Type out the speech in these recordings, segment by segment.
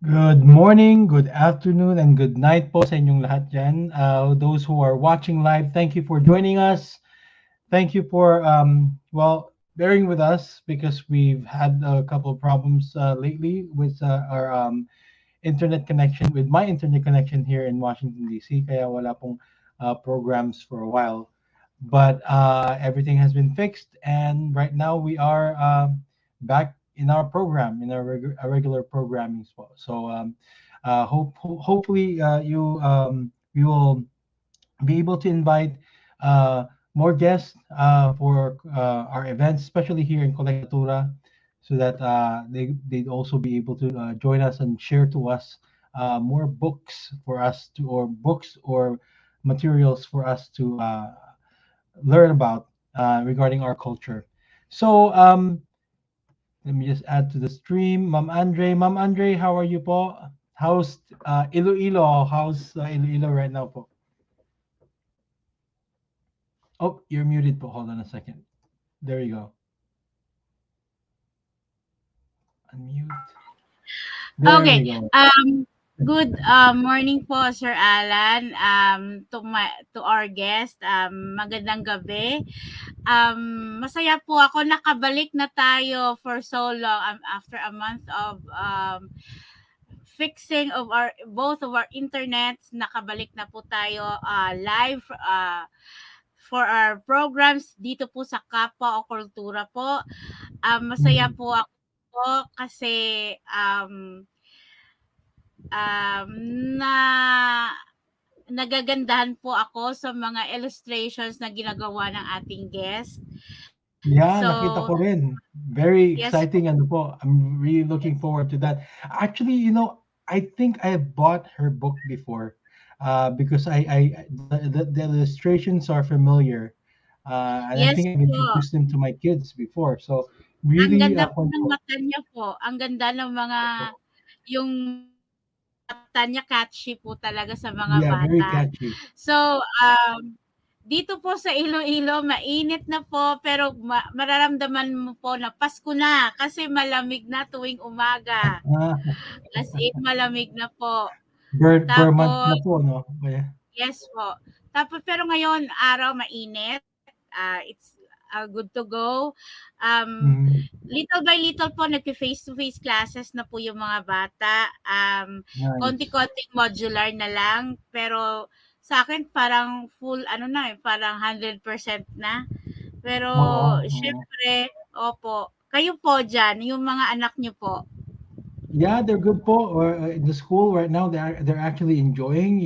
Good morning, good afternoon, and good night po sa inyong lahat dyan. Those who are watching live, thank you for joining us. Thank you for, bearing with us because we've had a couple of problems lately with our internet connection, with my internet connection here in Washington, D.C. Kaya wala pong programs for a while. But everything has been fixed, and right now we are back in our program, in our regular programming spot. So hopefully you will be able to invite uh, more guests for our events, especially here in Colectatura, so that they'd also be able to join us and share to us more books for us to, or books or materials for us to learn about regarding our culture. So let me just add to the stream. Ma'am Andre, how are you po? How's Iloilo? How's Iloilo right now po? Oh, you're muted po. Hold on a second. There you go. Unmute. There Okay. you go. Good morning po, Sir Alan. To our guest, magandang gabi. Masaya po ako, nakabalik na tayo for so long, after a month of fixing of our both of our internets. Nakabalik na po tayo live for our programs dito po sa Kapwa o Kultura po. Masaya Mhm. po ako kasi um, na nagagandahan po ako sa mga illustrations na ginagawa ng ating guest. Yeah, nakita So, ko rin. Very yes po. exciting ano po. I'm really looking forward to that. Actually, I think I have bought her book before because the illustrations are familiar. And I Yes think I've po. introduced them to my kids before. So Ang really, ganda po ng mata niya po. Ang ganda ng mga yung mata niya catchy po talaga sa mga yeah, very bata. catchy. So, dito po sa Iloilo, mainit na po pero mararamdaman mo po na Pasko na kasi malamig na tuwing umaga. Ah, As in malamig na po. Burr month Tapos na po, no? Yeah. yes po. Tapos pero ngayon araw mainit. It's good to go. Mhm. Little by little po nagfi-face-to-face classes na po yung mga bata. Nice. Konti-konting modular na lang pero sa akin parang full ano na parang 100% na. Pero Oo, oo. syempre, opo. Kayo po diyan, yung mga anak niyo po. Yeah, they're good po. Or in the school right now, they're actually enjoying.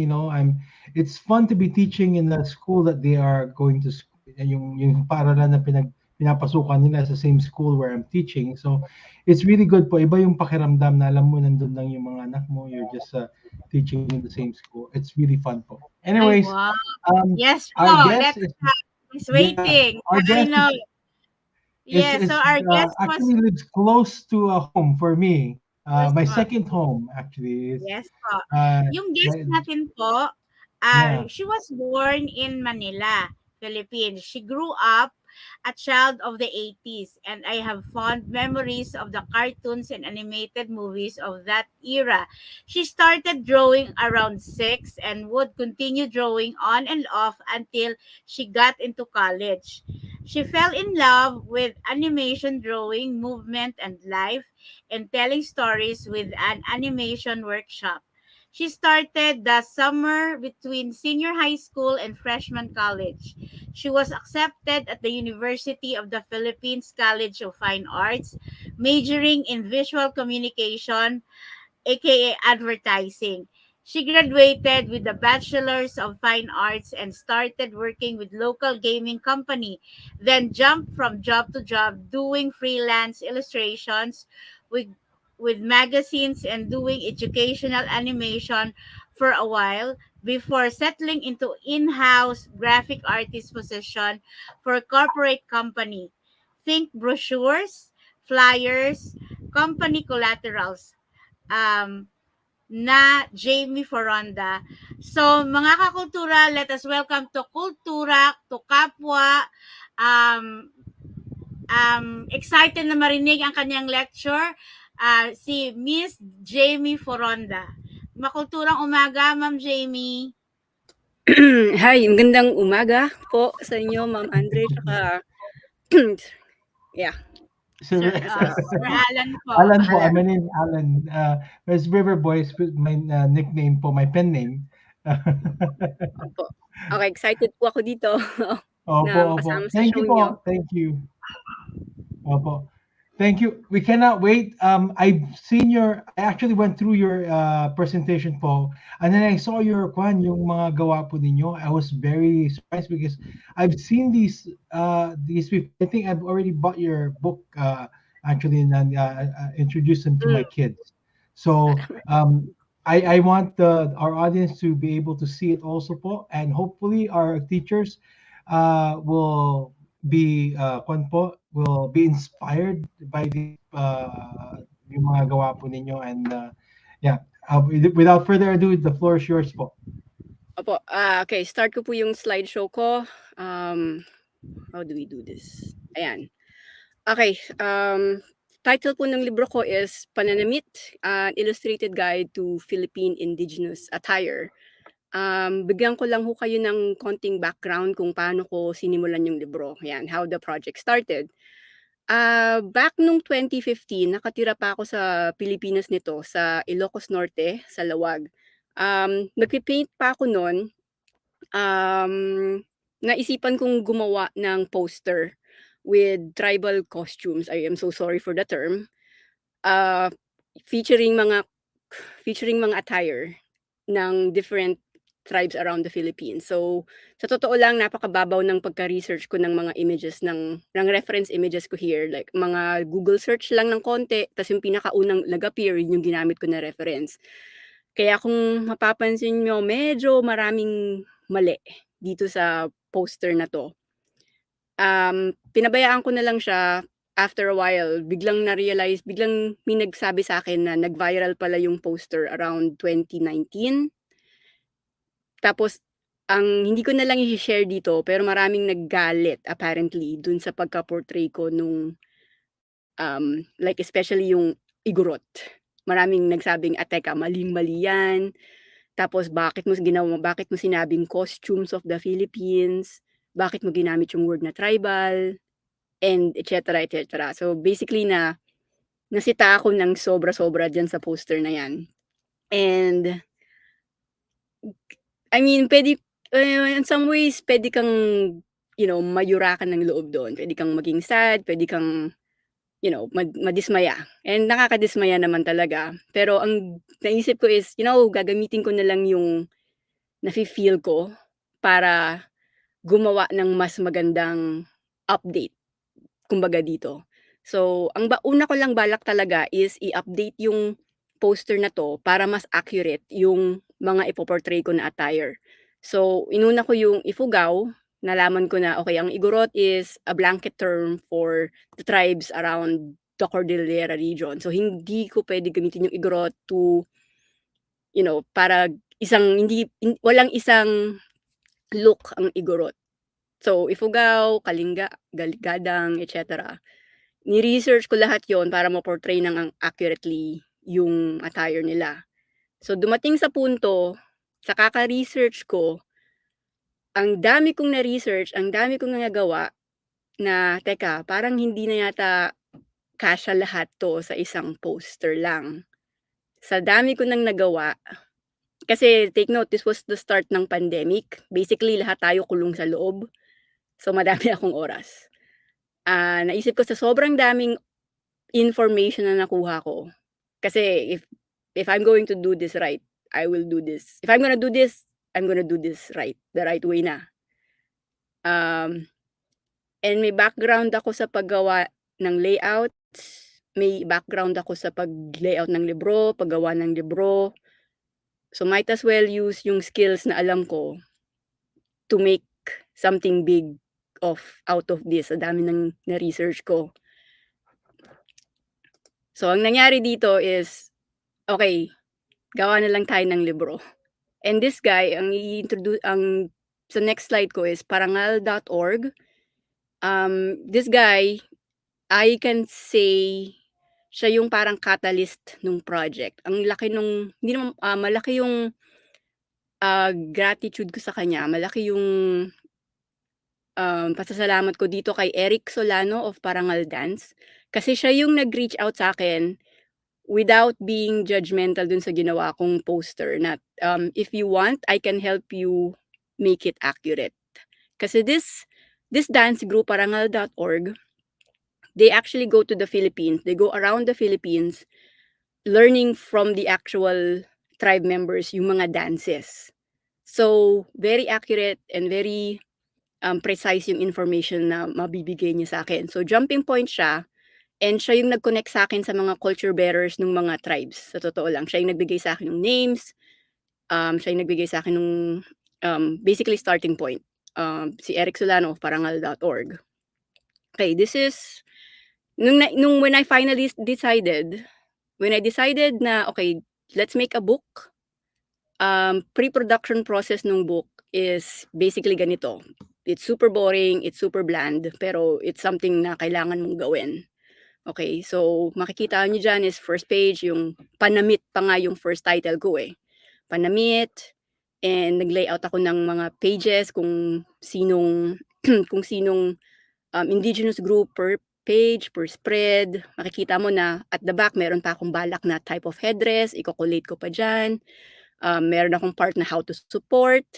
It's fun to be teaching in the school that they are going to. Yung paaralan na pinapasukan nila sa same school where I'm teaching. So it's really good po. Iba yung pakiramdam na alam mo nandun lang yung mga anak mo. You're just teaching in the same school. It's really fun po. Ay, Anyways, wow. Yes our po. guest Let's is is yeah, waiting. our I guest know. Yes, so is our guest was actually lives close to a home for me. was My po. second home actually is Yes po. uh, Yung guest my, natin po, yeah. she was born in Manila, Philippines. She grew up a child of the 80s, and I have fond memories of the cartoons and animated movies of that era. She started drawing around 6 and would continue drawing on and off until she got into college. She fell in love with animation drawing, movement, and life, and telling stories with an animation workshop. She started the summer between senior high school and freshman college. She was accepted at the University of the Philippines College of Fine Arts, majoring in visual communication, aka advertising. She graduated with a Bachelor's of Fine Arts and started working with local gaming company, then jumped from job to job doing freelance illustrations with magazines and doing educational animation for a while before settling into in-house graphic artist position for a corporate company. Think brochures, flyers, company collaterals. Um, na Jme Foronda. So, mga kakultura, let us welcome to Kultura, to Kapwa. Um, Excited na marinig ang kanyang lecture. Si Miss Jme Foronda. Makulturang umaga, Ma'am Jamie. Hi, magandang umaga po sa inyo, Ma'am Andre, tsaka yeah, Sir, Sir Alan po. Alan po. Alan. My name is Alan. As River Boys, my nickname po, my pen name. Opo. Okay, excited po ako dito Opo, na opo. makasama sa Thank show you niyo. po. Thank you. Opo. Thank you. We cannot wait. I actually went through your presentation po, and then I saw your yung mga gawa po ninyo. I was very surprised because I've seen these before. I think I've already bought your book actually, and introduced them to my Mm, kids. So salamat. I want our audience to be able to see it also po, and hopefully our teachers will will be inspired by these yung mga gawa po ninyo, and yeah, without further ado, the floor is yours po. Opo, okay, start ko po yung slideshow ko. How do we do this? Ayan. Okay, title po ng libro ko is Panoramic, an Illustrated Guide to Philippine Indigenous Attire. Bigyan ko lang ho kayo ng konting background kung paano ko sinimulan yung libro. Yan, how the project started. Back nung 2015, nakatira pa ako sa Pilipinas nito, sa Ilocos Norte, sa Lawag. Nagpi-paint pa ako noon. Naisipan kong gumawa ng poster with tribal costumes. I am so sorry for the term. Uh, featuring mga attire ng different tribes around the Philippines. So, sa totoo lang, napakababaw ng pagka-research ko ng mga images ng reference images ko here. Like, mga Google search lang ng konti, tas yung pinakaunang nag-appear, yun yung ginamit ko na reference. Kaya kung mapapansin nyo, medyo maraming mali dito sa poster na to. Pinabayaan ko na lang siya. After a while, biglang may nagsabi sa akin na nag-viral pala yung poster around 2019. Tapos, ang hindi ko na lang i-share dito, pero maraming naggalit apparently dun sa pagka-portray ko nung, like especially yung igorot. Maraming nagsabing, teka, maling-mali yan. Tapos, bakit mo sinabing costumes of the Philippines? Bakit mo ginamit yung word na tribal? And et cetera, et cetera. So, basically nasita ako ng sobra-sobra dyan sa poster na yan. And, I mean, in some ways, pwede kang, mayurakan ng loob doon. Pwede kang maging sad, pwede kang, madismaya. And nakakadismaya naman talaga. Pero ang naisip ko is, gagamitin ko na lang yung nafe-feel ko para gumawa ng mas magandang update, kumbaga dito. So, una ko lang balak talaga is i-update yung poster na 'to para mas accurate yung mga ipo-portray ko na attire. So, inuna ko yung Ifugao, nalaman ko na, okay, ang Igorot is a blanket term for the tribes around the Cordillera region. So, hindi ko puwede gamitin yung Igorot to, para walang isang look ang Igorot. So, Ifugao, Kalinga, Gadang, et cetera. Ni-research ko lahat yon para ma-portray ng accurately yung attire nila. So, dumating sa punto, sa kaka-research ko, ang dami kong na-research, ang dami kong nagawa na, teka, parang hindi na yata kasya lahat 'to sa isang poster lang. Sa dami ko nang nagawa, kasi take note, this was the start ng pandemic. Basically, lahat tayo kulong sa loob. So, madami akong oras. Naisip ko sa sobrang daming information na nakuha ko, kasi if I'm going to do this right, I will do this. If I'm gonna do this, I'm gonna do this right, the right way na. And may background ako sa paggawa ng layouts, may background ako sa pag-layout ng libro, paggawa ng libro. So, might as well use yung skills na alam ko to make something big out of this. Sa dami ng na-research ko. So, ang nangyari dito is, okay, gawa na lang tayo ng libro. And this guy, sa next slide ko is parangal.org. This guy, I can say siya yung parang catalyst nung project. Ang laki nung hindi naman malaki yung gratitude ko sa kanya, malaki yung pasasalamat ko dito kay Eric Solano of Parangal Dance. Kasi siya yung nag-reach out sa akin without being judgmental dun sa ginawa kong poster na if you want, I can help you make it accurate. Kasi this dance group, parangal.org, they actually go to the Philippines. They go around the Philippines learning from the actual tribe members yung mga dances. So, very accurate and very precise yung information na mabibigay niya sa akin. So, jumping point siya, and siya yung nag-connect sa akin sa mga culture bearers ng mga tribes. Sa totoo lang, siya yung nagbigay sa akin ng names, siya yung nagbigay sa akin ng basically starting point. Si Eric Solano of parangal.org. Okay, this is, when I finally decided, na, okay, let's make a book, pre-production process ng book is basically ganito. It's super boring, it's super bland, pero it's something na kailangan mong gawin. Okay, so makikita niyo dyan is first page, yung Panamit pa nga yung first title ko eh. Panamit, and nag-layout ako ng mga pages kung sinong kung sinong indigenous group per page, per spread. Makikita mo na at the back, meron pa akong balak na type of headdress, i-collate ko pa dyan. Meron akong part na how to support,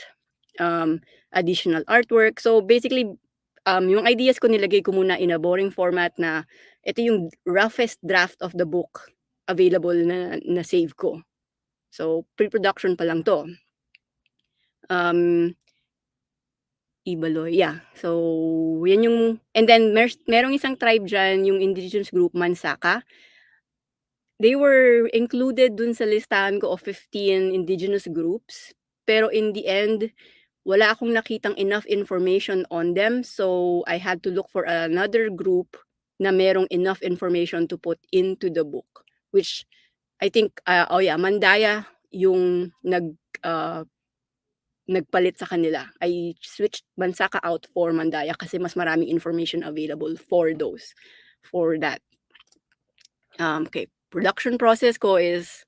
additional artwork. So basically, yung ideas ko nilagay ko muna in a boring format na ito yung roughest draft of the book available na save ko. So pre-production pa lang to. Ibaloy, yeah. So yan yung, and then merong isang tribe dyan, yung indigenous group Mansaka. They were included dun sa listahan ko of 15 indigenous groups. Pero in the end, wala akong nakitang enough information on them. So I had to look for another group na merong enough information to put into the book. Which I think, Mandaya yung nagpalit sa kanila. I switched Mansaka out for Mandaya kasi mas maraming information available for that. Okay, production process ko is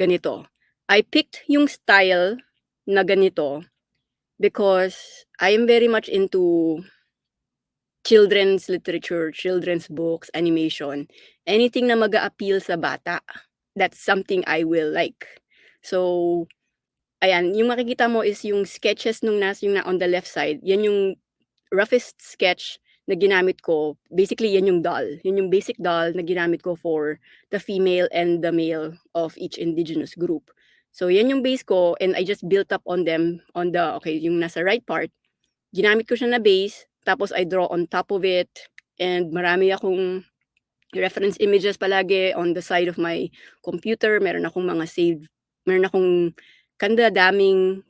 ganito. I picked yung style na ganito because I am very much into children's literature, children's books, animation, anything na mag-a-appeal sa bata. That's something I will like. So, ayan, yung makikita mo is yung sketches yung na on the left side. Yan yung roughest sketch na ginamit ko. Basically, yan yung doll. Yan yung basic doll na ginamit ko for the female and the male of each indigenous group. So, yan yung base ko, and I just built up on them on the, okay, yung nasa right part. Ginamit ko siya na base, tapos I draw on top of it, and marami akong reference images palagi on the side of my computer. Meron akong mga saved, meron akong kandaraming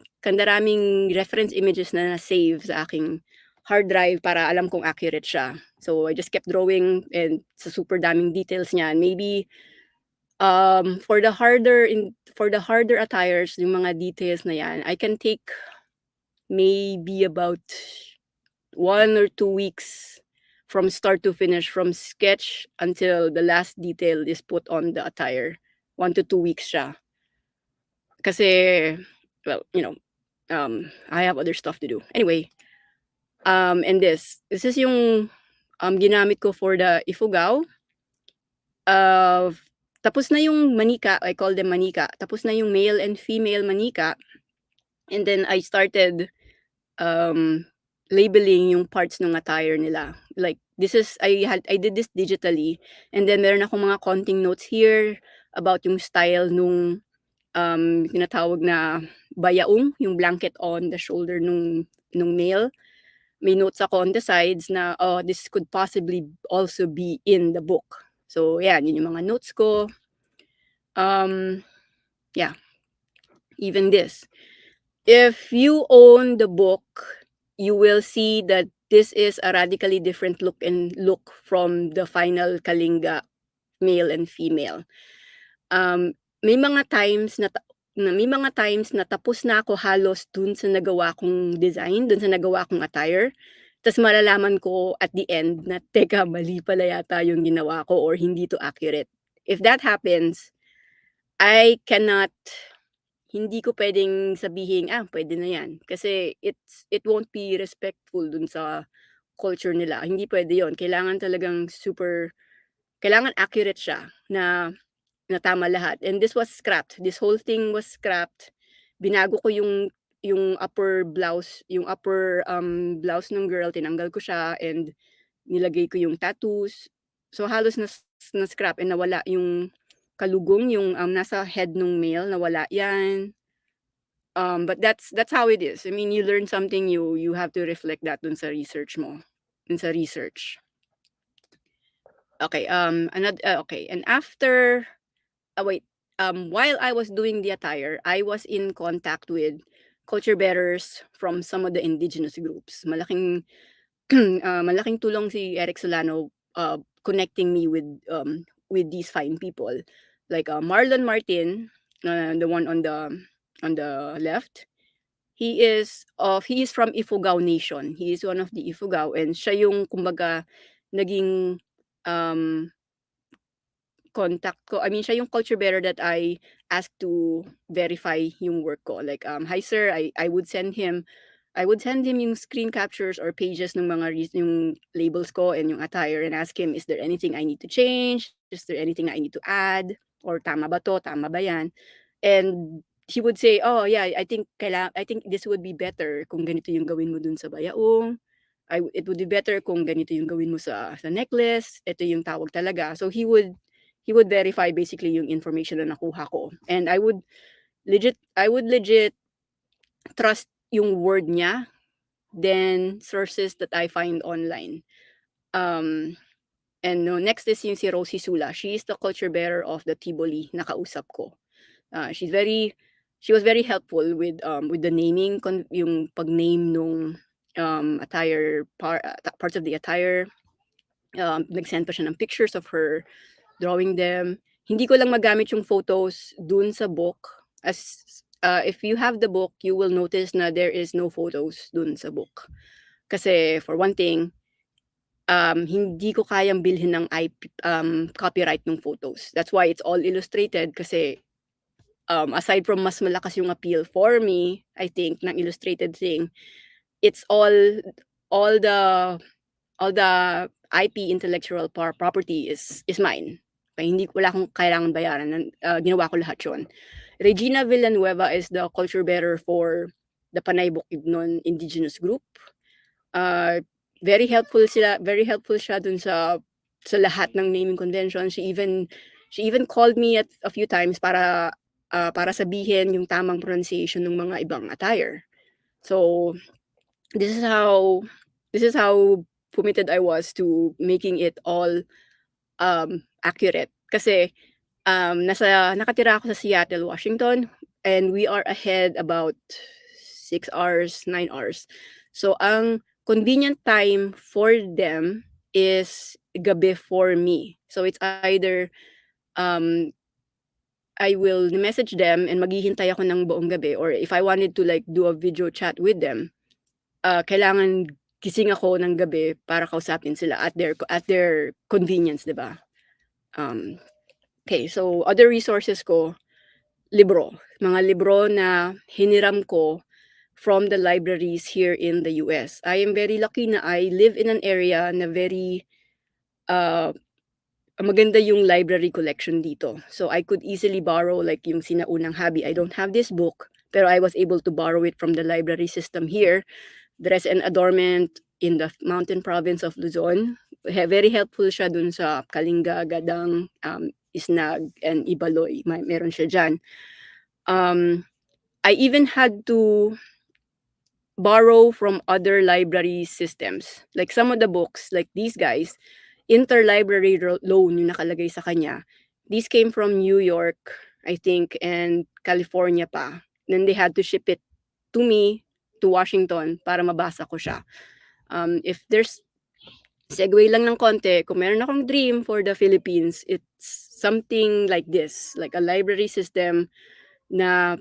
reference images na na-save sa aking hard drive para alam kong accurate siya. So I just kept drawing, and sa super daming details niyan. Maybe for the harder attires, yung mga details na yan, I can take maybe about 1 or 2 weeks from start to finish, from sketch until the last detail is put on the attire. 1 to 2 weeks siya. Kasi, well, I have other stuff to do. Anyway, and this is yung ginamit ko for the Ifugao. Tapos na yung manika, I call them manika. Tapos na yung male and female manika. And then I started labeling yung parts ng attire nila. Like, I did this digitally. And then meron akong mga konting notes here about yung style nung tinatawag na bayaong, yung blanket on the shoulder nung male. May notes ako on the sides na, this could possibly also be in the book. So, yan, yun yung mga notes ko. Yeah. Even this. If you own the book, you will see that this is a radically different look from the final Kalinga male and female. May mga times na tapos na ako halos dun sa nagawa kong design, dun sa nagawa kong attire. Tapos malalaman ko at the end na, teka, mali pala yata yung ginawa ko or hindi to accurate. if that happens, I cannot, hindi ko pwedeng sabihin, pwede na yan. Kasi it won't be respectful dun sa culture nila. Hindi pwede yon. Kailangan talagang kailangan accurate siya na tama lahat. And this was scrapped. This whole thing was scrapped. Binago ko yung upper blouse, blouse ng girl, tinanggal ko siya and nilagay ko yung tattoos. So halos na scrap and nawala yung kalugong, yung nasa head ng male, nawala yan. But that's how it is. I mean, you learn something, you have to reflect that dun sa research mo. Dun sa research. Okay, okay. And after while I was doing the attire, I was in contact with culture bearers from some of the indigenous groups. Malaking malaking tulong si Eric Solano connecting me with these fine people. Like Marlon Martin, the one on the left. He is from Ifugao Nation. He is one of the Ifugao and siya yung kumbaga naging contact ko. I mean, siya yung culture bearer that I asked to verify yung work ko. Like, hi sir, I would send him yung screen captures or pages ng mga yung labels ko and yung attire and ask him, is there anything I need to change? Is there anything I need to add? Or tama ba to? Tama ba yan? And he would say, oh yeah, I think this would be better kung ganito yung gawin mo dun sa bayaong. It would be better kung ganito yung gawin mo sa necklace. Ito yung tawag talaga. So he would verify basically yung information na nakuha ko. And I would legit trust yung word niya than sources that I find online. And next is yung si Rosie Sula. She is the culture bearer of the Tiboli na kausap ko. She was very helpful with the naming, yung pag-name nung attire parts of the attire. Nag-send pa siya ng pictures of her drawing them. Hindi ko lang magamit yung photos dun sa book. As if you have the book, you will notice na there is no photos dun sa book. Kasi for one thing, hindi ko kayang bilhin ng copyright ng photos. That's why it's all illustrated kasi aside from mas malakas yung appeal for me, I think, ng illustrated thing, it's all the IP intellectual property is mine. Okay, wala akong kailangan bayaran. Ginawa ko lahat yun. Regina Villanueva is the culture bearer for the Panay Bukidnon Indigenous group. Very helpful siya dun sa lahat ng naming convention. She even called me at a few times para sabihin yung tamang pronunciation ng mga ibang attire. So this is how committed I was to making it all accurate. Kasi nakatira ako sa Seattle, Washington, and we are ahead about 6 hours, 9 hours. So ang convenient time for them is gabi for me. So it's either I will message them and maghihintay ako ng buong gabi, or if I wanted to like do a video chat with them, kailangan gising ako ng gabi para kausapin sila at their convenience, 'di ba? Okay, so other resources ko, mga libro na hiniram ko from the libraries here in the US. I am very lucky na I live in an area na very maganda yung library collection dito. So I could easily borrow like yung Sinaunang Habi. I don't have this book, pero I was able to borrow it from the library system here. Dress and Adornment in the mountain province of Luzon. Very helpful siya dun sa Kalinga, Gadang, Isnag, and Ibaloy. Meron siya dyan. I even had to borrow from other library systems. Like some of the books, like these guys, interlibrary loan yung nakalagay sa kanya. These came from New York, I think, and California pa. Then they had to ship it to me, to Washington, para mabasa ko siya. If there's segue lang ng konti, kung meron akong dream for the Philippines, it's something like this, like a library system na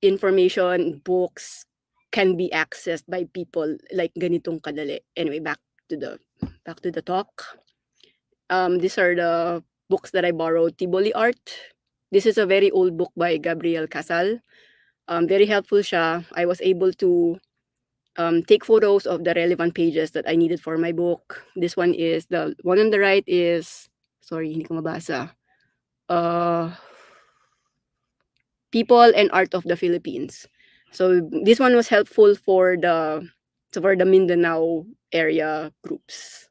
information, books can be accessed by people like ganitong kadali. Anyway, back to the talk. These are the books that I borrowed, Tiboli Art. This is a very old book by Gabriel Casal. Very helpful siya. I was able to take photos of the relevant pages that I needed for my book. This one is, the one on the right is, sorry, hindi ko mabasa. People and Art of the Philippines. So this one was helpful for the Mindanao area groups.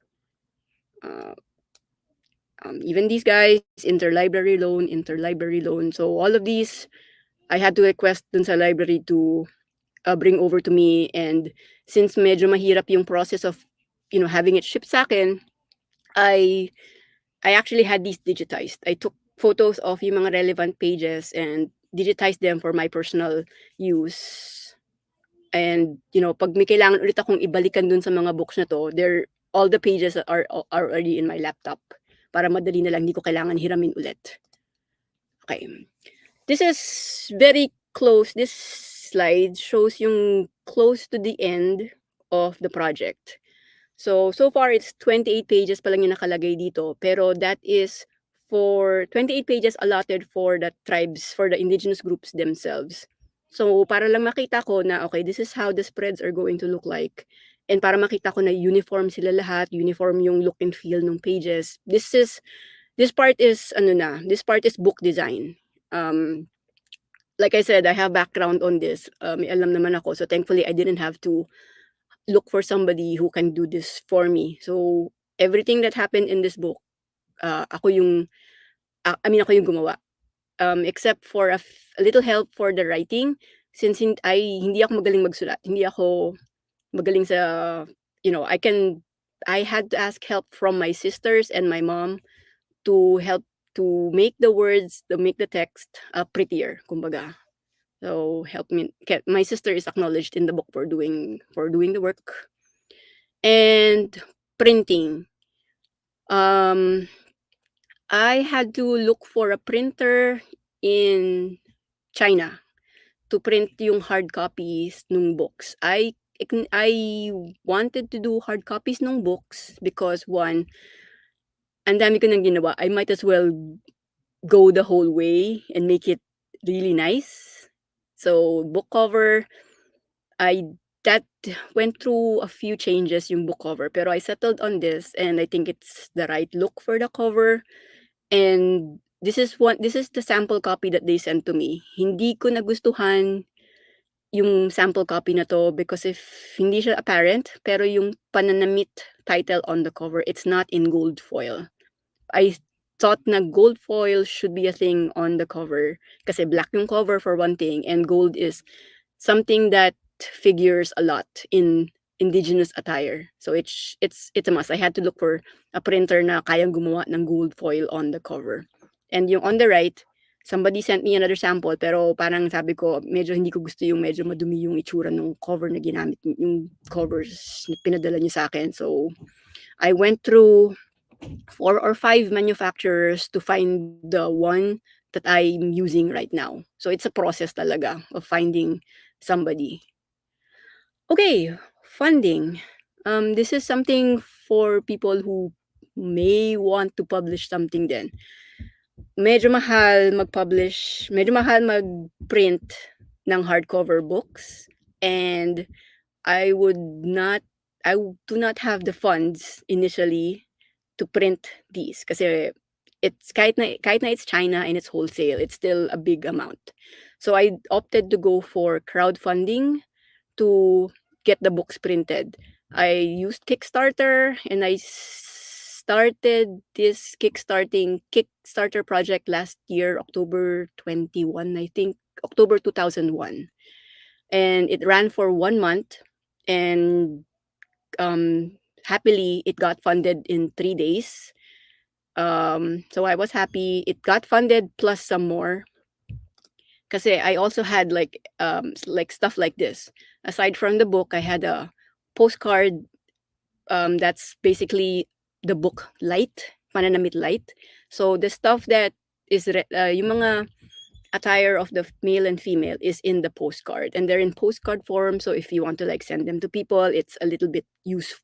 Even these guys, interlibrary loan. So all of these, I had to request dun sa library to bring over to me. And since medyo mahirap yung process of, having it shipped sa akin, I actually had these digitized. I took photos of yung mga relevant pages and digitized them for my personal use. And, pag may kailangan ulit akong ibalikan dun sa mga books na to, all the pages are already in my laptop. Para madali na lang, hindi ko kailangan hiramin ulit. Okay. This is very close. This slide shows yung close to the end of the project. So far, it's 28 pages pa lang yung nakalagay dito. Pero that is for 28 pages allotted for the tribes, for the indigenous groups themselves. So para lang makita ko na, okay, this is how the spreads are going to look like. And para makita ko na uniform sila lahat, uniform yung look and feel ng pages. This part is book design. Like I said, I have background on this. May alam naman ako. So thankfully, I didn't have to look for somebody who can do this for me. So everything that happened in this book, ako yung gumawa. Except for a little help for the writing, since hindi ako magaling magsulat. Hindi ako magaling sa, I had to ask help from my sisters and my mom to help to make the words, to make the text prettier, kumbaga. So help me. My sister is acknowledged in the book for doing the work. And printing. I had to look for a printer in China to print yung hard copies ng books. I wanted to do hard copies ng books because one, ang dami ko nang ginawa. I might as well go the whole way and make it really nice. So book cover, that went through a few changes yung book cover, pero I settled on this and I think it's the right look for the cover. And this is the sample copy that they sent to me. Hindi ko nagustuhan yung sample copy na to because if hindi siya apparent, pero yung Pananamit title on the cover, it's not in gold foil. I thought na gold foil should be a thing on the cover kasi black yung cover for one thing, and gold is something that figures a lot in indigenous attire. So it's a must. I had to look for a printer na kayang gumawa ng gold foil on the cover. And yung on the right, somebody sent me another sample, pero parang sabi ko, medyo hindi ko gusto yung medyo madumi yung itsura ng cover na ginamit, yung covers na pinadala niyo sa akin. So I went through 4 or 5 manufacturers to find the one that I'm using right now. So it's a process talaga of finding somebody. Okay, funding. This is something for people who may want to publish something then. Medyo mahal mag-publish, medyo mahal mag-print ng hardcover books, and I do not have the funds initially to print these kasi it's kahit na it's China and it's wholesale, it's still a big amount. So I opted to go for crowdfunding to get the books printed. I used Kickstarter and I started this Kickstarter project last year, October 21, I think, October 2001. And it ran for 1 month, and happily it got funded in 3 days. So I was happy. It got funded plus some more. Kasi I also had like stuff like this. Aside from the book, I had a postcard that's basically the book light, Pananamit light. So the stuff that is yung mga attire of the male and female is in the postcard, and they're in postcard form. So if you want to like send them to people, it's a little bit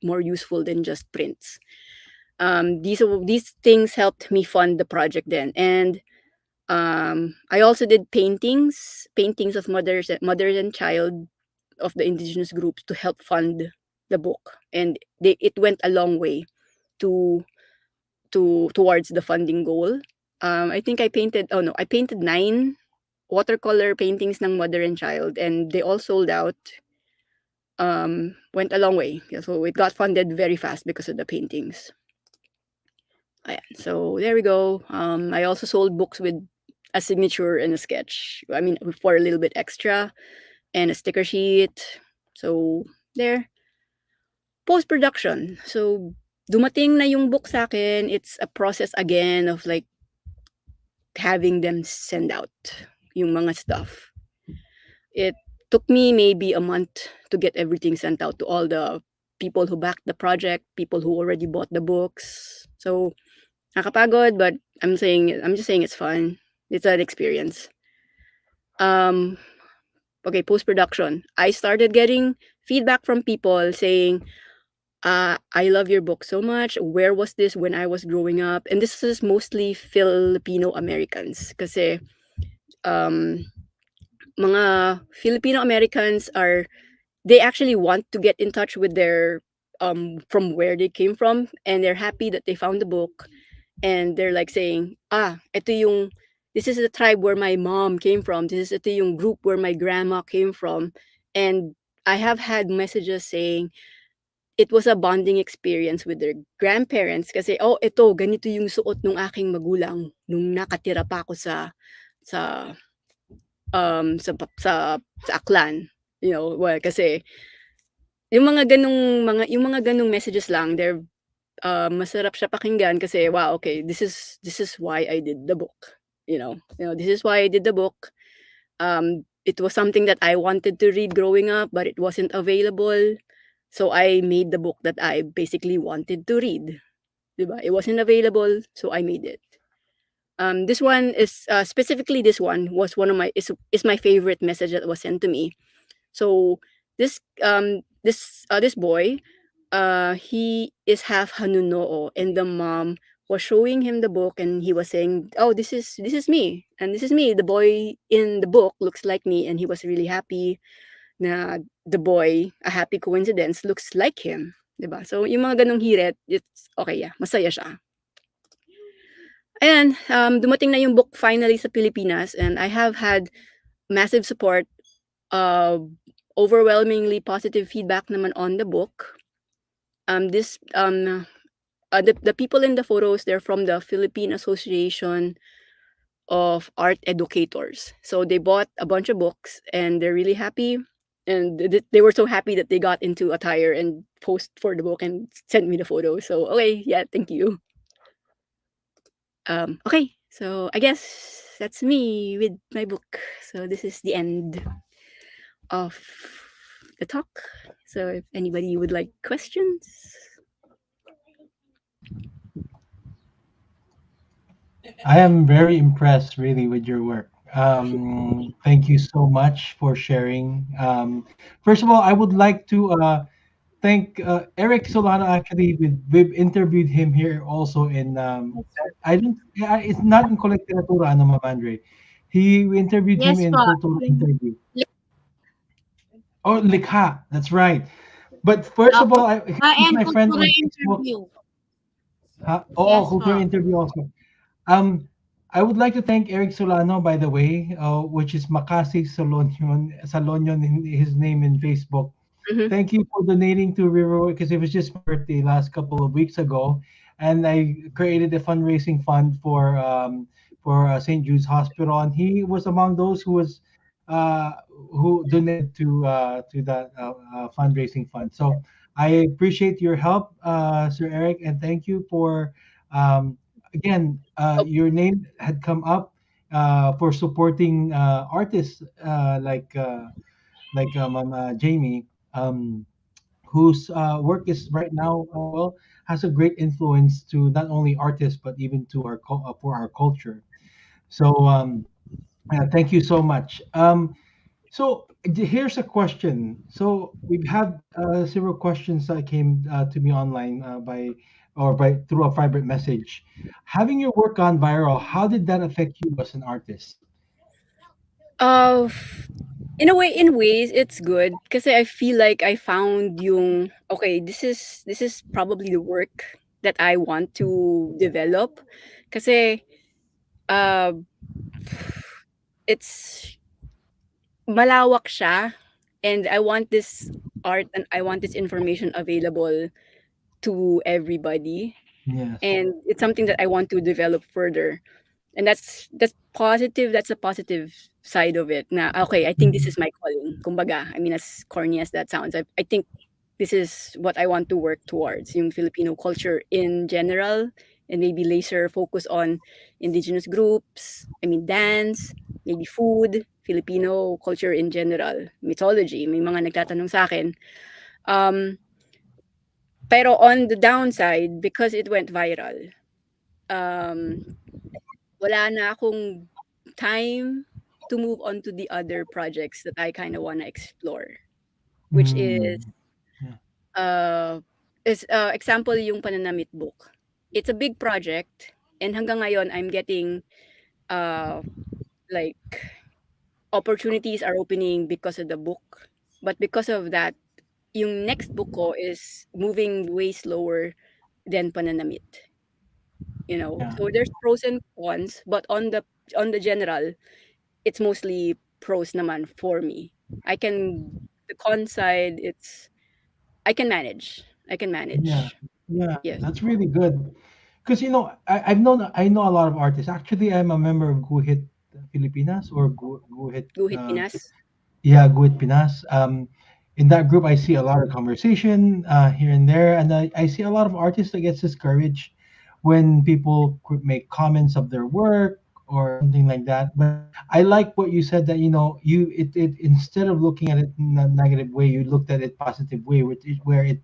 more useful than just prints. These things helped me fund the project then. And I also did paintings of mothers and child of the indigenous groups to help fund the book, and it went a long way to towards the funding goal. I think I painted 9 watercolor paintings ng mother and child, and they all sold out. Went a long way. Yeah, so it got funded very fast because of the paintings. Ayan, so there we go. I also sold books with a signature and a sketch. I mean, for a little bit extra, and a sticker sheet. So there. Post-production. So dumating na yung book sa akin. It's a process again of like having them send out yung mga stuff. It took me maybe a month to get everything sent out to all the people who backed the project, people who already bought the books. So nakapagod, but I'm just saying it's fun. It's an experience. Okay, post-production. I started getting feedback from people saying, I love your book so much. Where was this when I was growing up? And this is mostly Filipino Americans. Kasi mga Filipino Americans they actually want to get in touch with their from where they came from, and they're happy that they found the book, and they're like saying, this is the tribe where my mom came from, ito yung group where my grandma came from. And I have had messages saying it was a bonding experience with their grandparents kasi, ito ganito yung suot nung aking magulang nung nakatira pa ako sa sa Aklan, well, kasi yung mga ganung messages lang, they're masarap siya pakinggan kasi, wow, okay, this is why I did the book. This is why I did the book. It was something that I wanted to read growing up, but it wasn't available. So I made the book that I basically wanted to read. Diba? It wasn't available, so I made it. This one is specifically this one was is my favorite message that was sent to me. So this boy, he is half Hanunoo, and the mom was showing him the book, and he was saying, "Oh, this is me, and this is me. The boy in the book looks like me," and he was really happy. Na the boy, a happy coincidence, looks like him, 'di ba? So yung mga ganong hirit, it's okay, yeah, masaya siya. Ayan, dumating na yung book finally sa Pilipinas, and I have had massive support, overwhelmingly positive feedback naman on the book. The people in the photos, they're from the Philippine Association of Art Educators. So they bought a bunch of books, and they're really happy. And they were so happy that they got into Attire and post for the book and sent me the photo. So okay, yeah, thank you. Okay, so I guess that's me with my book. So this is the end of the talk. So if anybody would like questions. I am very impressed, really, with your work. Thank you so much for sharing. First of all, I would like to thank Eric Solano. Actually, we've interviewed him here also in. I don't. Yeah, it's not in Colectinatura, ano, Mamandre. We interviewed him Yes in po. Cultura Interview. Oh, Likha. That's right. But first of Opo. all, he's And my friend kultura on Facebook. interview. Oh, Yes Cultura po. Interview also. I would like to thank Eric Solano, by the way, which is Makasi Salonion in his name in Facebook. Mhm. Thank you for donating to River because it was just my birthday last couple of weeks ago, and I created a fundraising fund for St. Jude's Hospital, and he was among those uh, who donated to that fundraising fund. So I appreciate your help, Sir Eric, and thank you for again, Oh, your name had come up for supporting artists like Mama Jamie, whose work is right now well has a great influence to not only artists but even to for our culture. So thank you so much. So here's a question. So we've had several questions that came to me online or by through a private message. Having your work gone viral, how did that affect you as an artist? Uh, in a way, in ways, it's good kasi I feel like I found yung, okay, this is probably the work that I want to develop. Kasi, uh, it's malawak siya, and I want this art and I want this information available to everybody, Yes. and it's something that I want to develop further. And that's positive, that's a positive side of it na, okay, I think this Mhm. is my calling. Kumbaga, I mean, as corny as that sounds, I think this is what I want to work towards, yung Filipino culture in general, and maybe laser focus on indigenous groups, I mean, dance, maybe food, Filipino culture in general, mythology. May mga nagtatanong sa akin. Um, pero on the downside, because it went viral, um, wala na akong time to move on to the other projects that I kind of want to explore, which Mm. Yeah. uh, example yung Pananamit book. It's a big project, and hanggang ngayon I'm getting uh, like opportunities are opening because of the book. But because of that, yung next book ko is moving way slower than Pananamit. You know, Yeah. so there's pros and cons, but on the general, it's mostly pros naman for me. I can the con side, it's I can manage. I can Yeah. manage. Yeah. Yes. That's really good. Because I know a lot of artists. Actually, I'm a member of Guhit Filipinas or Guhit Guhit Pinas. Yeah, Guhit Pinas. In that group, I see a lot of conversation here and there, and I see a lot of artists that gets discouraged when people make comments of their work or something like that. But I like what you said that it instead of looking at it in a negative way, you looked at it positive way, where it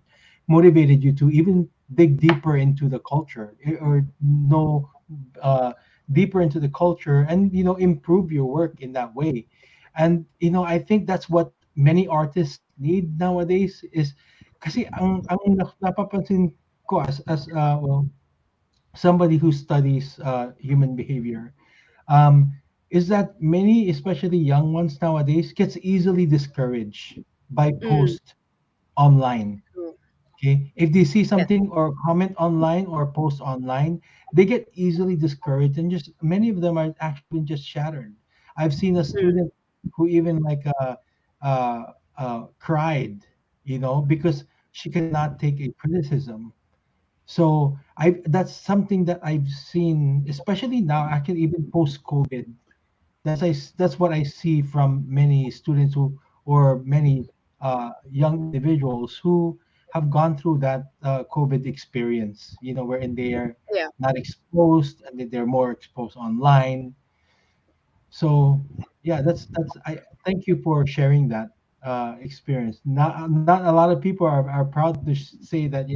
motivated you to even dig deeper into the culture or know uh, deeper into the culture and improve your work in that way. And I think that's what many artists need nowadays is kasi ang napapansin ko well, somebody who studies human behavior, um, is that many, especially young ones nowadays, gets easily discouraged by Mm, post online. true. Okay, if they see Yes. something or comment online or post online, they get easily discouraged, and just many of them are actually just shattered. I've seen a Mm, student who even cried, because she cannot take a criticism. So that's something that I've seen, especially now, actually even post COVID. That's what I see from many students who or many young individuals who have gone through that COVID experience. Wherein they are yeah. not exposed and they're more exposed online. So yeah, that's I thank you for sharing that experience. Not a lot of people are proud to say that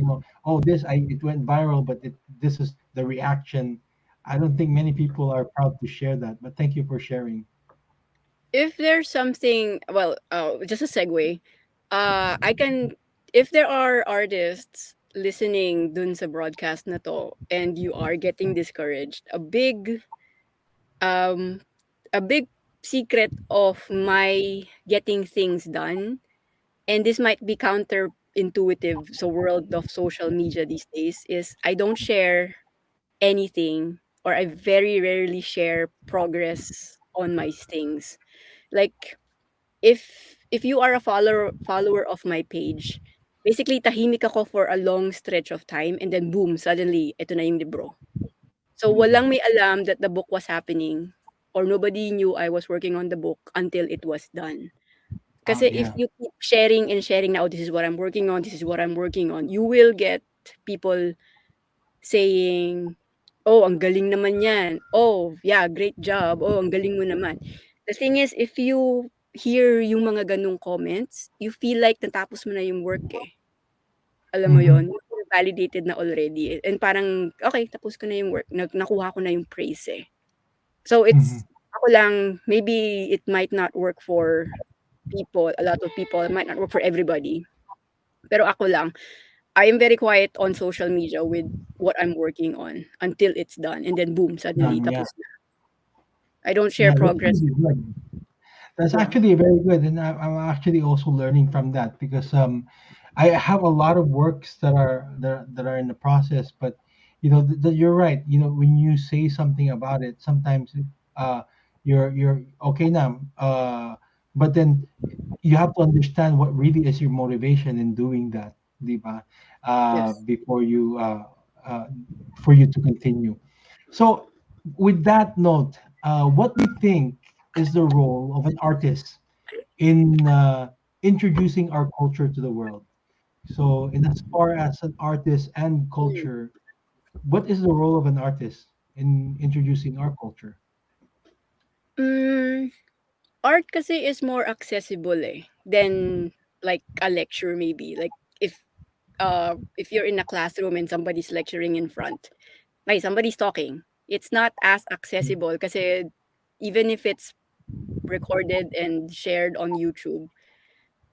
oh, it went viral, but this is the reaction. I don't think many people are proud to share that, but thank you for sharing. If there's something, well, just a segue. I can, if there are artists listening dun sa broadcast na to and you are getting discouraged, um a big secret of my getting things done, and this might be counterintuitive so world of social media these days, is I don't share anything, or I very rarely share progress on my things. Like, if you are a follower of my page, basically tahimik ako for a long stretch of time, and then boom, suddenly ito na yung libro. So Mhm. walang may alam that the book was happening, or nobody knew I was working on the book until it was done. Oh Kasi if yeah. you keep sharing and sharing na, "Oh, this is what I'm working on, this is what I'm working on," you will get people saying, "Oh, ang galing naman yan. Oh, yeah, great job. Oh, ang galing mo naman." The thing is, if you hear yung mga ganong comments, you feel like natapos mo na yung work, eh. Alam mo Hmm. yon, you feel validated na already, and parang, "Okay, tapos ko na yung work. Nakuha ko na yung praise, eh." So, Hmm. ako lang, maybe it might not work for people, a lot of people, it might not work for everybody. Pero ako lang, I am very quiet on social media with what I'm working on until it's done, and then boom, suddenly Done, yeah. tapos na. I don't share Yeah, that's progress. really good. That's Yeah. actually very good, and I'm actually also learning from that because I have a lot of works that are in the process, but you're right. When you say something about it, sometimes uh you're okay now, but then you have to understand what really is your motivation in doing that, di ba? Yes. Before uh, for you to continue. So, with that note, what do you think is the role of an artist in introducing our culture to the world? So, in as far as an artist and Mm. culture, what is the role of an artist in introducing our culture? Mm, art kasi is more accessible than like a lecture maybe. Like if you're in a classroom and somebody's lecturing in front, like somebody's talking, it's not as accessible kasi even if it's recorded and shared on YouTube,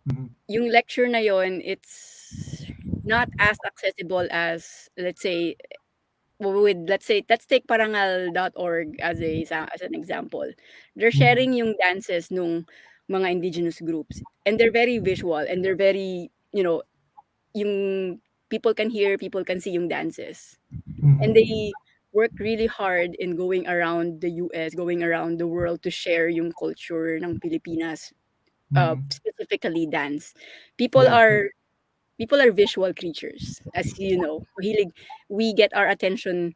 Mhm, yung lecture na yon, it's not as accessible as let's take parangal.org as an example. They're mhm, sharing yung dances nung mga indigenous groups, and they're very visual, and they're very, yung people can hear, people can see yung dances. And mhm, they work really hard in going around the US, going around the world to share yung culture ng Pilipinas, mhm. specifically dance. People Yeah. are people are visual creatures, as you know. Mahilig we get our attention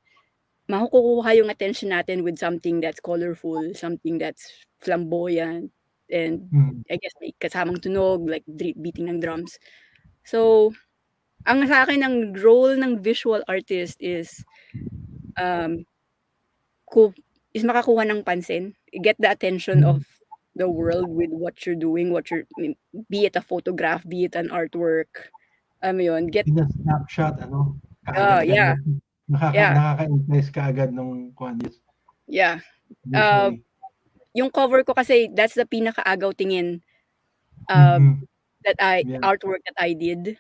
makukuha yung attention natin with something that's colorful, something that's flamboyant, and Mhm, I guess may kasamang tunog like beating ng drums. So, ang sa akin ang role ng visual artist um, ku is makakuha ng pansin, get the attention mhm. of the world with what you're doing, be it a photograph, be it an artwork, yun, get In a snapshot, ano, kaagad-agad yeah, yeah, nakaka-impress kaagad nung kuwan is yeah. Uh, visually. yung cover ko kasi that's the pinakaagaw tingin, uh, Mhm. Yeah. artwork that I did.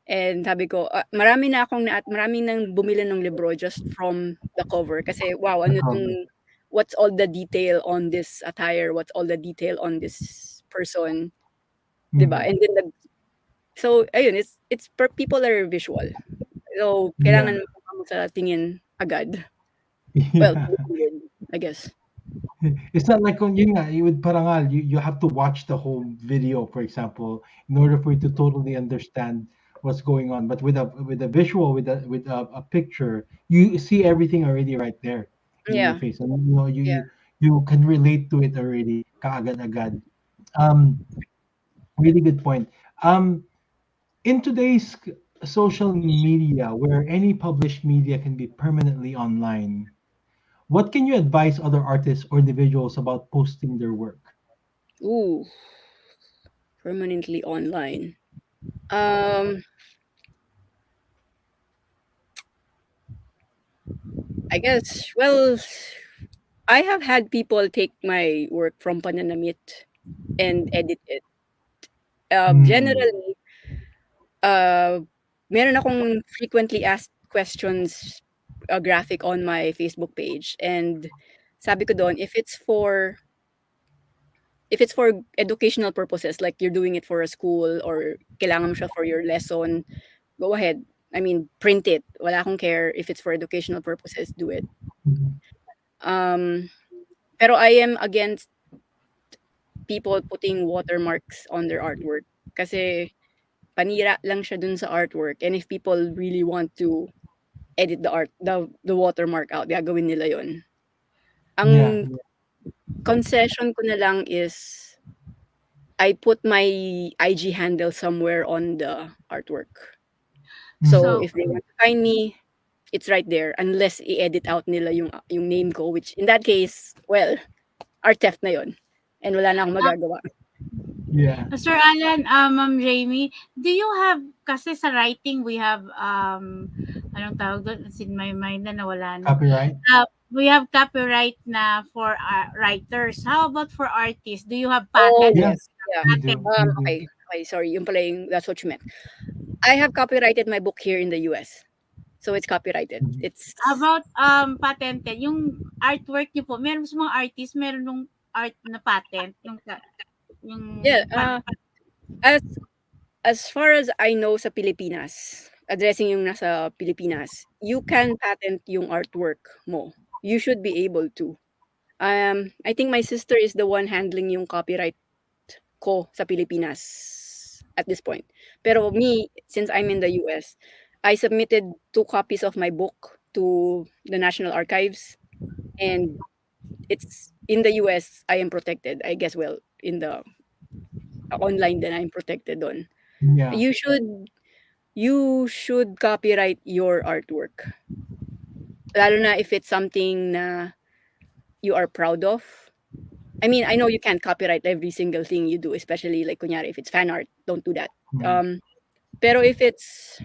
And sabi ko, marami nang bumili ng libro just from the cover kasi wow, The cover. what's all the detail on this attire, what's all the detail on this person, 'di ba? Mhm. And then so ayun, it's per people are visual. So Yeah. kailangan makuha mo sa tingin agad. Well, Yeah. I guess. It's not like kung yun nga, with parangal, you have to watch the whole video, for example, in order for you to totally understand what's going on. But with a visual, with a picture, you see everything already right there in your Yeah, face, and yeah. you can relate to it already, kaagad-agad. Um, really good point. In today's social media, where any published media can be permanently online, what can you advise other artists or individuals about posting their work? Ooh, permanently online. Um, I guess, well, I have had people take my work from Pananamit and edit it. Mm, Generally, uh, meron akong frequently asked questions graphic on my Facebook page, and sabi ko doon, if it's for educational purposes, like you're doing it for a school or kailangan mo siya for your lesson, go ahead. I mean, print it. Wala akong care if it's for educational purposes, do it. mhm. Um, pero I am against people putting watermarks on their artwork kasi panira lang siya dun sa artwork, and if people really want to edit the watermark out, gagawin nila yon. Yeah, Ang concession ko na lang is I put my IG handle somewhere on the artwork. So mhm. So, if they want to find me, it's right there unless i-edit out nila yung name ko, which in that case, well, art theft na yon and wala na akong um, magagawa. Yeah. Sir Alan, Ma'am Jamie, do you have, kasi sa writing we have, anong tawag doon? It's in my mind na nawala na. Copyright? We have copyright na for writers. How about for artists? Do you have Oh, patent? Yeah, yes. Yeah. we do. We do. Okay. Okay, sorry. Yung pala yung that's what you meant. I have copyrighted my book here in the US. So it's copyrighted. Mhm. It's About patented, yung artwork niyo po, meron sa mga artist, meron nung art na patent, yung yeah, parang as as far as I know sa Pilipinas, addressing yung nasa Pilipinas, you can patent yung artwork mo. You should be able to. I think my sister is the one handling yung copyright ko sa Pilipinas at this point. Pero me, since I'm in the US, I submitted 2 copies of my book to the National Archives, and it's in the US. I am protected. I guess well in the online then I'm protected on. Yeah. You should copyright your artwork. Lalo na if it's something na you are proud of. I mean, I know you can't copyright every single thing you do, especially like kunyari if it's fan art, don't do that. Mhm. Um, pero if it's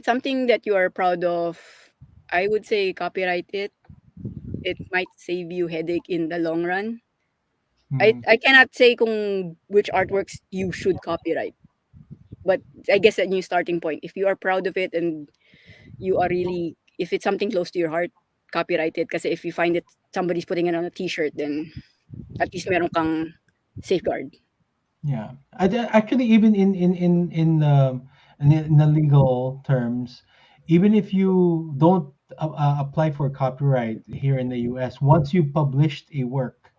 something that you are proud of, I would say copyright it. It might save you headache in the long run. I Mhm. I cannot say kung which artworks you should copyright, but I guess a new starting point. If you are proud of it and you are really, if it's something close to your heart, copyright it. Kasi if you find it somebody's putting it on a T-shirt, then at least meron kang safeguard. Yeah. Actually, even in the legal terms, even if you don't apply for copyright here in the U.S., once you published a work,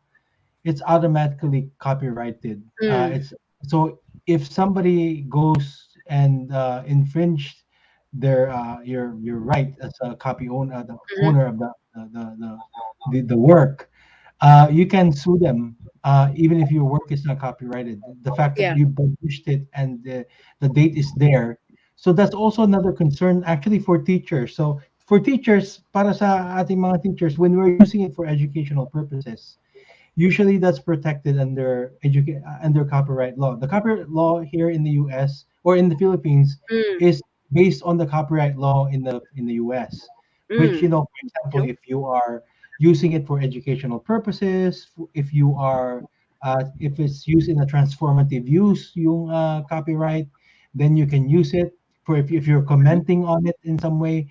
it's automatically copyrighted. Mm, It's so if somebody goes and infringed your right as a copy owner, the mhm, owner of the work, you can sue them even if your work is not copyrighted. The fact that yeah, you published it and the date is there. So that's also another concern actually for teachers. So for teachers, para sa ating mga teachers, when we're using it for educational purposes, usually that's protected under copyright law. The copyright law here in the U.S. or in the Philippines mm, is based on the copyright law in the U.S. Which, mm, for example, true, if you are using it for educational purposes, if you are if it's used in a transformative use, yung copyright, then you can use it for if you're mhm, commenting on it in some way.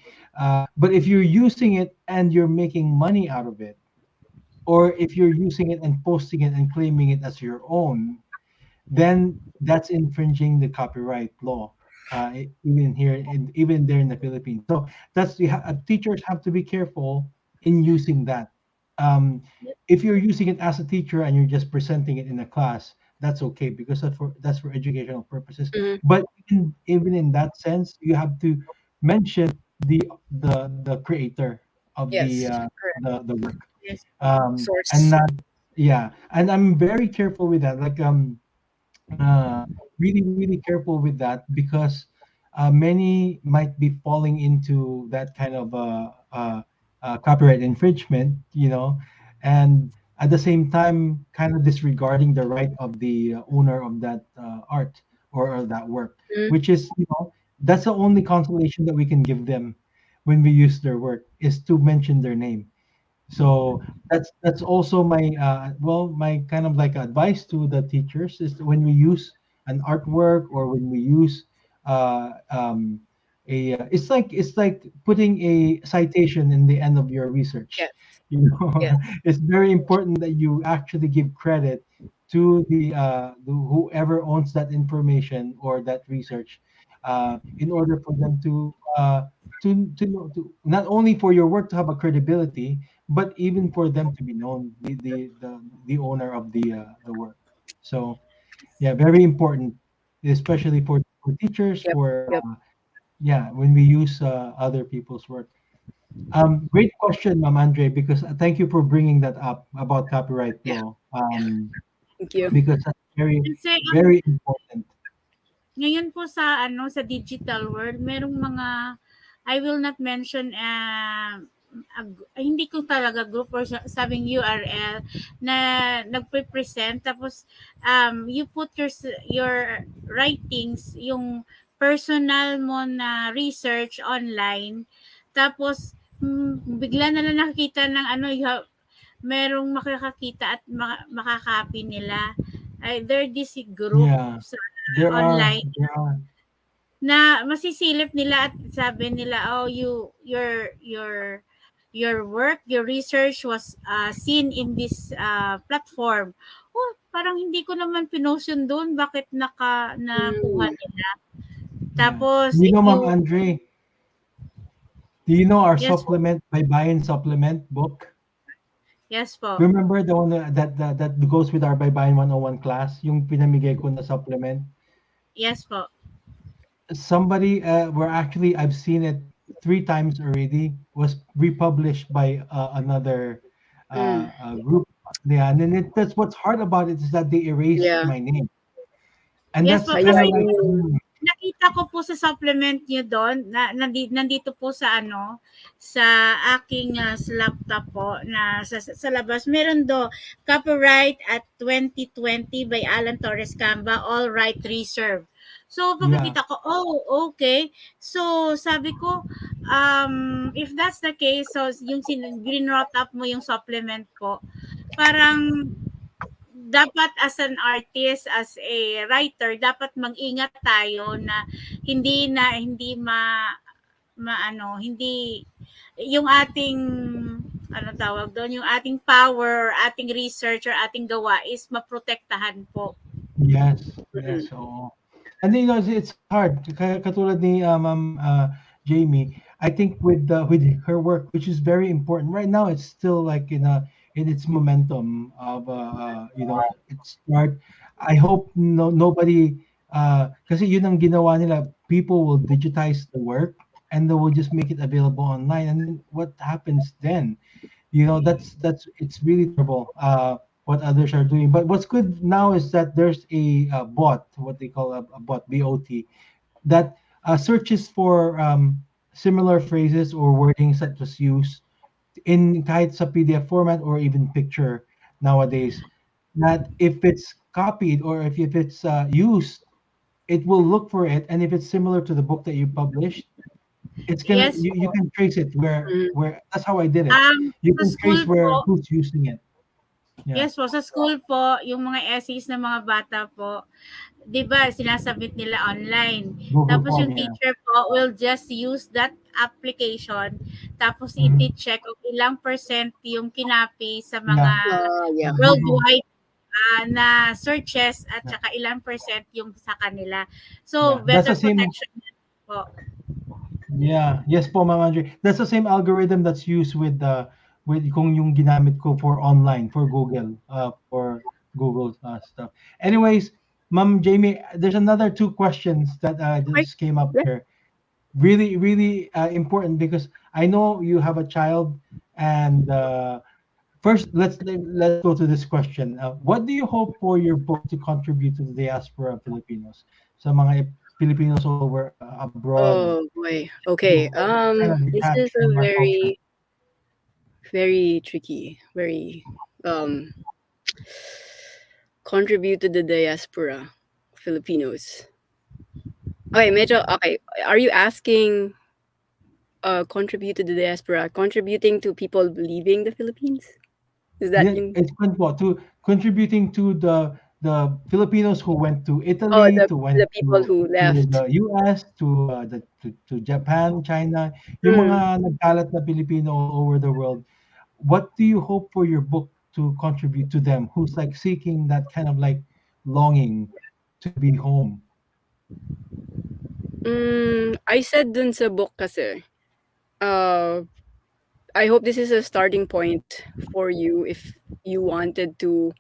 But if you're using it and you're making money out of it, or if you're using it and posting it and claiming it as your own, then that's infringing the copyright law. Even there in the Philippines. So teachers have to be careful in using that. Um, if you're using it as a teacher and you're just presenting it in a class, that's okay because that's for educational purposes. mhm, But even in that sense, you have to mention the creator of yes, correct, the work, yes po. and source, not yeah. And I'm very careful with that. Like uh, really careful with that because many might be falling into that kind of copyright infringement, and at the same time, kind of disregarding the right of the owner of that art or that work, mm, which is, that's the only consolation that we can give them when we use their work is to mention their name. So that's also my kind of like advice to the teachers is that when we use an artwork or when we use a it's like putting a citation in the end of your research. yes, You know, yes, it's very important that you actually give credit to whoever owns that information or that research, in order for them to not only for your work to have a credibility, but even for them to be known, the owner of the work. So yeah, very important, especially for teachers, yep, for yep, yeah, when we use other people's work. Great question, Ma'am Andre, because thank you for bringing that up about copyright yeah, law, yeah. Thank you. because that's very Kasi very important. ngayon po sa sa digital world, merong mga I will not mention hindi ko talaga group or sabing URL na nagpe-present tapos you put your writings, yung personal mo na research online tapos bigla na lang nakakita ng merong makakakita at makakopy nila. There this group Yeah, sa there are online. there are. na masisilip nila at sabi nila, oh, your work, your research was seen in this platform. Oh, parang hindi ko naman pinost yun doon, bakit nakuha Mm. nila? Yeah. Tapos You if know, Ma'am you, Andre, do you know our yes po, supplement by Bayan supplement book? yes po, Remember the one that goes with our Baybayin 101 class, yung pinamigay ko na supplement? yes po, Somebody, were actually, I've seen it 3 times already, was republished by another Mm. group. Yeah, and then that's what's hard about it is that they erased Yeah. my name. And yes that's po, kind kasi of Ayun like, yung nakita ko po sa supplement niyo doon na nandito po sa ano, sa aking laptop po na sa labas meron do copyright at 2020 by Alan Torres Camba, all right reserved. So yeah, pagkakita ko, oh, okay. So sabi ko, if that's the case, so yung green wrap up mo yung supplement po, parang dapat as an artist, as a writer, dapat mag-ingat tayo na hindi maano, hindi yung ating ano tawag doon, yung ating power, ating research or ating gawa is maprotektahan po. yes, mm. yes, oo. And then, it's hard. Katulad ni Ma'am Jamie, I think with her work, which is very important right now, it's still like in its momentum of its start. I hope nobody, kasi yun ang ginawa nila. People will digitize the work and they will just make it available online. And then what happens then? That's it's really terrible what others are doing. But what's good now is that there's a bot, what they call a bot, bot, that searches for similar phrases or wordings that was used in kahit sa PDF format or even picture nowadays, that if it's copied or if it's used, it will look for it, and if it's similar to the book that you published, it's gonna Yes you po. can trace it Mm. where that's how I did it. You Sa can school trace po, where who's using it. Yeah. yes po, sa school po, yung mga essays ng mga bata po, 'di ba sinasubmit nila online. Google Tapos Form, yung yeah. teacher po will just use that application tapos Mhm. iti-check kung ilang percent yung kinapi sa mga Yeah. Yeah. Google. worldwide na searches at Yeah. saka ilang percent yung sa kanila. Yeah. So That's better the same. protection po. Yeah. Yes po, Ma'am Andre. That's the same algorithm that's used with kung yung ginamit ko for online for Google stuff. Anyways, Ma'am Jamie, there's another two questions that Okay. just came up Yeah. here. Really, really important because I know you have a child, and first, let's go to this question. What do you hope for your book to contribute to the diaspora of Filipinos? Sa mga Filipinos all over abroad Oh boy. Okay. who kind of This detached is a from our culture. very, very tricky, very um contribute to the diaspora Filipinos. Okay, medyo okay. Are you asking contribute to the diaspora, contributing to people leaving the Philippines? Is that Yeah, yung it's what to contributing to the Filipinos who went to oh Italy, to went the people who to left? the US, to Japan, China, yung Mm. mga nagkalat na Pilipino all over the world. What do you hope for your book to contribute to them who's like seeking that kind of like longing to be home? I said dun sa book kasi, uh, I hope this is a starting point for you if you wanted to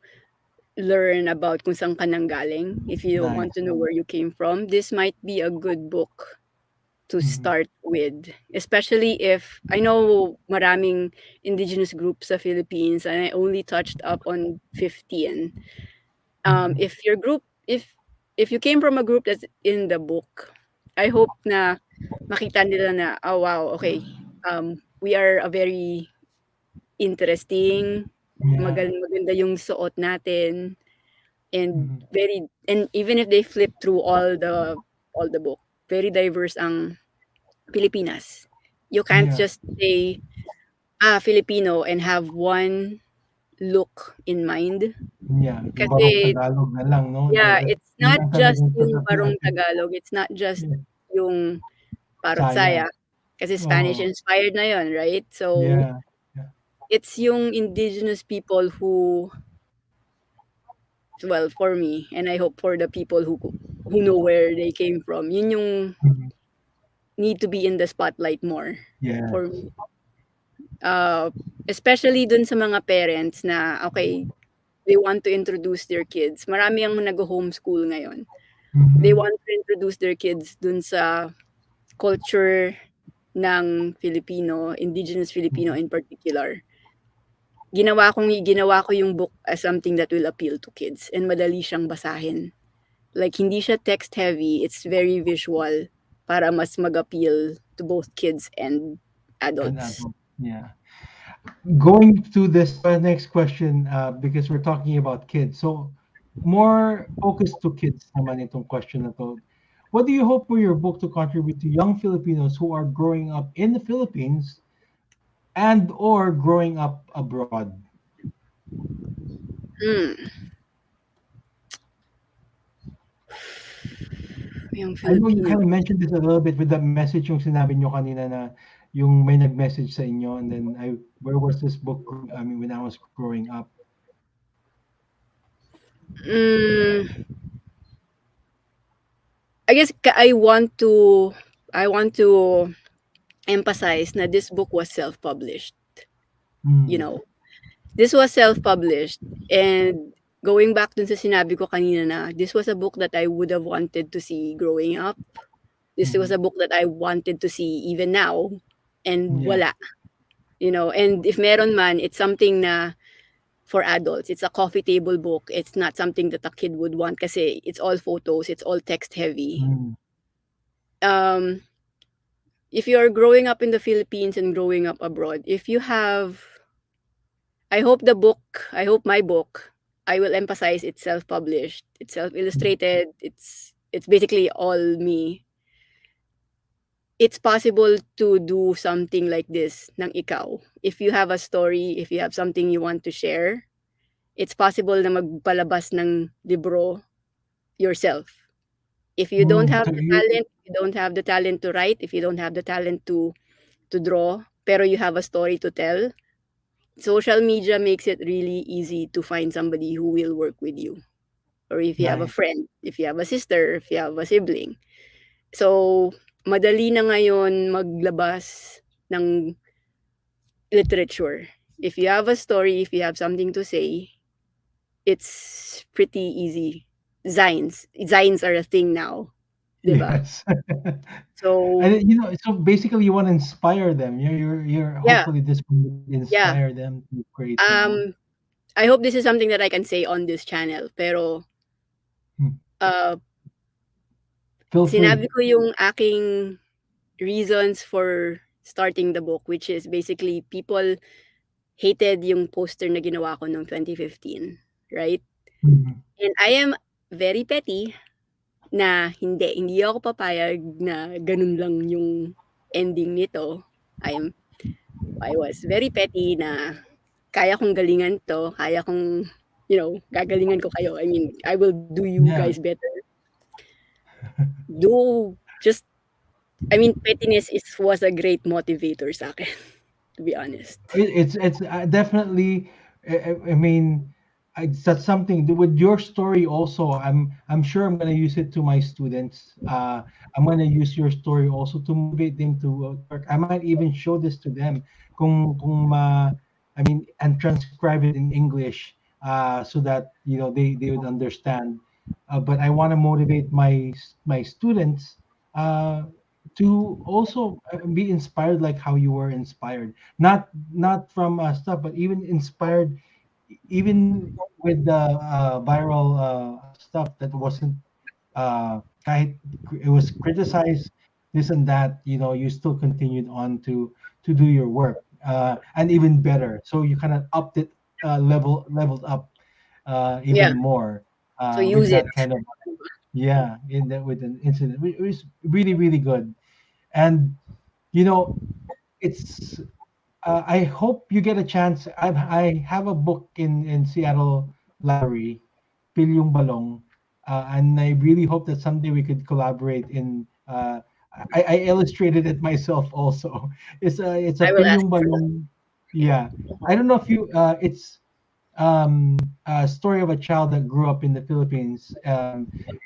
learn about kung saan ka nanggaling, if you want Nice. to know where you came from. This might be a good book to Mhm, start with, especially if I know maraming indigenous groups sa Philippines and I only touched up on 15. mhm. If your group if you came from a group that's in the book, I hope na makita nila na, oh wow, okay. We are a very interesting, Yeah. maganda yung suot natin, and Mhm, very and even if they flip through all the book, very diverse ang Pilipinas. You can't yeah. just say Filipino and have one look in mind. Yeah. Yung barong Kasi Tagalog na lang, no? yeah, it's Yun not lang just talagang yung tatak parang natin. Tagalog. It's not just Yeah. yung Parot Saya. Saya. Kasi Spanish Oh, inspired na yun, right? So, yeah. Yeah. it's yung indigenous people who, well, for me, and I hope for the people who know where they came from, yun yung Mhm. need to be in the spotlight more for Yes. me. Uh, Especially dun sa mga parents na, okay, they want to introduce their kids. Marami ang nag-homeschool ngayon. They Mhm. want to introduce their kids dun sa culture ng Filipino, indigenous Filipino Mhm. in particular. Ginawa ko yung book as something that will appeal to kids and madali siyang basahin. Like hindi siya text heavy, it's very visual para mas mag-appeal to both kids and And adults. adult. Yeah. Going to this next question, because we're talking about kids. So, more focused to kids naman itong question na to. What do you hope for your book to contribute to young Filipinos who are growing up in the Philippines and or growing up abroad? Hmm, yung I know you Filipino. kind of mentioned this a little bit with the message yung sinabi nyo kanina na yung may nag-message sa inyo, and then where was this book, I mean, when I was growing up? Mm, I guess I want to emphasize na this book was self-published, you Hmm. know. This was self-published, and going back dun sa sinabi ko kanina na this was a book that I would have wanted to see growing up. This was Mhm. a book that I wanted to see even now, and Yeah. wala, and if meron man, it's something na for adults. It's a coffee table book. It's not something that a kid would want kasi it's all photos, it's all text heavy. Mm. Um, if you're growing up in the Philippines and growing up abroad, if you have, I hope my book, I will emphasize it's self-published, it's self-illustrated, it's basically all me. It's possible to do something like this ng ikaw. If you have a story, if you have something you want to share, it's possible na magpalabas ng libro yourself. If you don't Mm. have So the you, talent, if you don't have the talent to write, if you don't have the talent to draw, pero you have a story to tell, social media makes it really easy to find somebody who will work with you. Or if you have a nice. friend, if you have a sister, if you have a sibling. So, madali na ngayon maglabas ng literature. If you have a story, if you have something to say, it's pretty easy. Zines are a thing now, 'di ba? Yes. So, And then, so basically you want to inspire them. You're yeah, hopefully this will yeah. inspire them to create more. Um, I hope this is something that I can say on this channel, pero, Hmm. uh, Feel sinabi free. ko yung aking reasons for starting the book, which is basically people hated yung poster na ginawa ko noong 2015, right? Mhm. And I am very petty na hindi ako papayag na ganun lang yung ending nito. I was very petty na kaya kong galingan 'to, kaya kong, gagalingan ko kayo. I mean, I will do you guys Yeah. better. Do just I mean, pettiness was a great motivator sa'kin, to be honest. It's definitely. I mean, that's something with your story. Also, I'm sure I'm gonna use it to my students. I'm gonna use your story also to motivate them to work. I might even show this to them. Kung I mean, and transcribe it in English, so that they would understand. But I want to motivate my students. To also be inspired like how you were inspired, not from stuff, but even inspired, even with the viral stuff that wasn't kahit it was criticized, this and that, you still continued on to do your work, and even better, so you kind of upped it, leveled up Yeah, even more, so with use it. that kind of, yeah, in that, with an incident, it was really really good. And you know it's I hope you get a chance. I have a book in Seattle Library, Pilyong Balong, and I really hope that someday we could collaborate in I illustrated it myself also. It's a I will ask pilyong for that. balong. Yeah, I don't know if you. It's a story of a child that grew up in the Philippines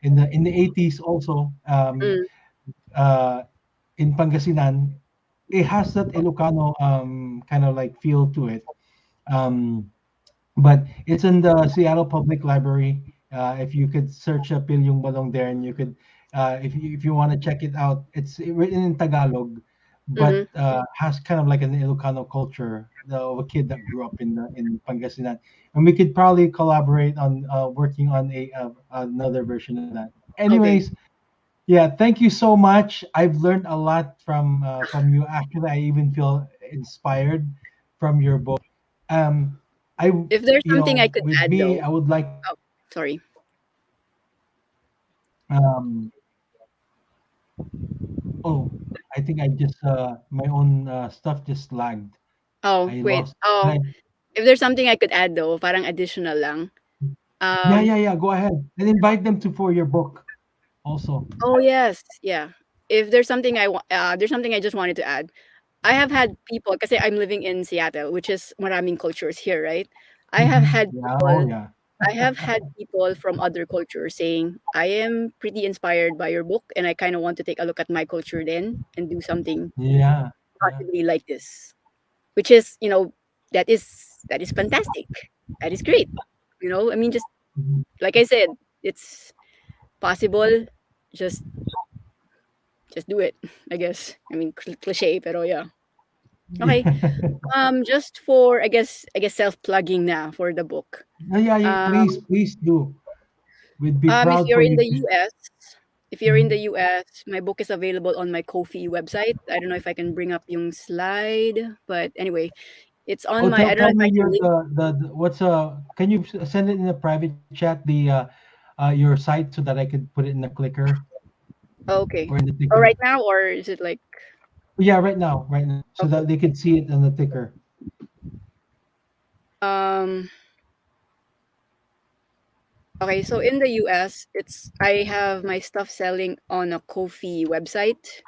in the 80s also Mm, uh, in Pangasinan. It has that Ilocano kind of like feel to it. Um, but it's in the Seattle Public Library. If you could search up Pilyong Balong there, and you could, if you want to check it out, it's written in Tagalog, but mhm. has kind of like an Ilocano culture of a kid that grew up in Pangasinan, and we could probably collaborate on working on a another version of that. Okay. Anyways, yeah, thank you so much. I've learned a lot from you. Actually, I even feel inspired from your book. Um, I, If there's you something I know, could with add me, though. I would like, Oh, sorry. um, oh, I think I just, my own stuff just lagged. Oh, I wait. lost. Oh, Like, if there's something I could add though, parang additional lang. yeah, Um, yeah, yeah. Go ahead and invite them to for your book also. oh yes, yeah. If there's something there's something I just wanted to add. I have had people, kasi I'm living in Seattle, which is maraming cultures here, right? I have had Yeah. Oh, people yeah. I have had people from other cultures saying, I am pretty inspired by your book and I kind of want to take a look at my culture then and do something Yeah. Yeah. possibly like this. Which is, that is fantastic. That is great. I mean, just Mhm. like I said, it's possible. Just just do it, I guess. I mean, cliche, pero yeah. Okay. Just for I guess self-plugging now for the book. Yeah, yeah, please, Um, please do. We'd be if proud you're for in you the to. US, if you're in the Mhm. US, my book is available on my Ko-fi website. I don't know if I can bring up yung slide, but anyway, it's on Oh, my. I don't know tell if I me can your link. the what's can you send it in a private chat your site so that I could put it in the clicker Okay. or in the Oh, ticker? right now, or is it like Yeah, right now, so okay? that they could see it on the ticker. Um. Okay. So in the US, I have my stuff selling on a Ko-fi website.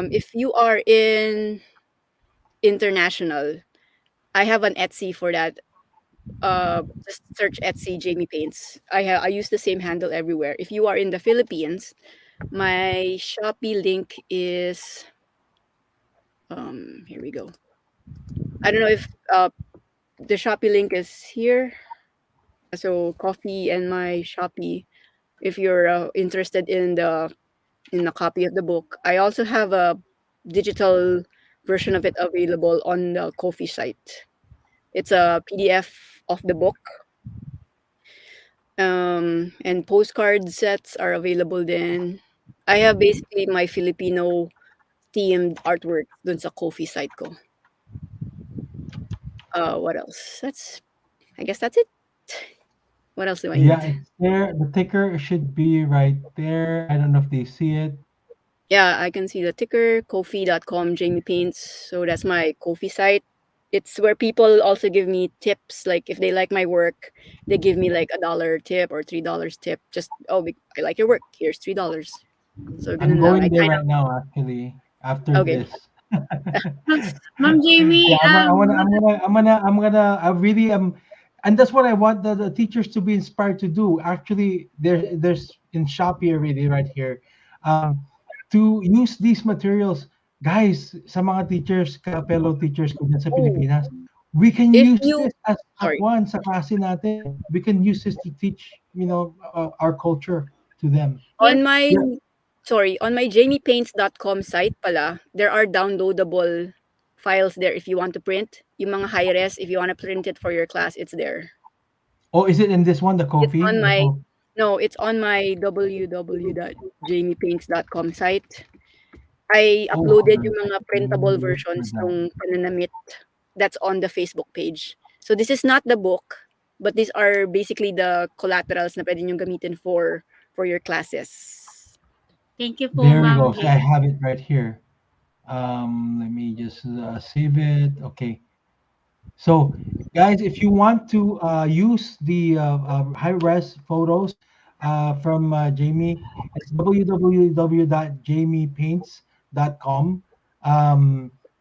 If you are in international, I have an Etsy for that. Just search Etsy Jamie Paints. I use the same handle everywhere. If you are in the Philippines, my Shopee link is here we go. I don't know if the Shopee link is here. So coffee and my Shopee. If you're interested in a copy of the book, I also have a digital version of it available on the coffee site. It's a PDF of the book. And postcard sets are available then. I have basically my Filipino themed artwork dun sa coffee site ko. What else? I guess that's it. What else do I Yeah, need? it's there. The ticker should be right there. I don't know if they see it. Yeah, I can see the ticker, Ko-fi.com, Jamie Paints. So that's my Ko-fi site. It's where people also give me tips. Like if they like my work, they give me like $1 tip or $3 tip. Just I like your work. Here's $3. So I'm ganun lang. I going there kind right now, actually, after of okay. this. Ma'am Jamie, Yeah, I really am, and that's what I want the teachers to be inspired to do. Actually, there's in Shopee already right here, to use these materials, guys. Sa mga teachers, fellow teachers ko dyan sa Oh, Pilipinas, we can if use you this as at sorry. one sa klase natin. We can use this to teach, our culture to them. yes, On my Yeah. on my jamiepaints.com site pala, there are downloadable files there if you want to print. Yung mga high res, if you want to print it for your class, it's there. Oh, is it in this one, the It's coffee? on my no, it's on my www.jamiepaints.com site. I Oh, uploaded hold yung on. mga Let printable me look for versions that. ng Panoramic that's on the Facebook page. So this is not the book, but these are basically the collaterals na pwede niyong gamitin for your classes. thank you po, There we Ma'am go. See, I Jamie. have it right here. Let me just save it. Okay. So, guys, if you want to use the high res photos, from Jamie. It's www.jamiepaints.com.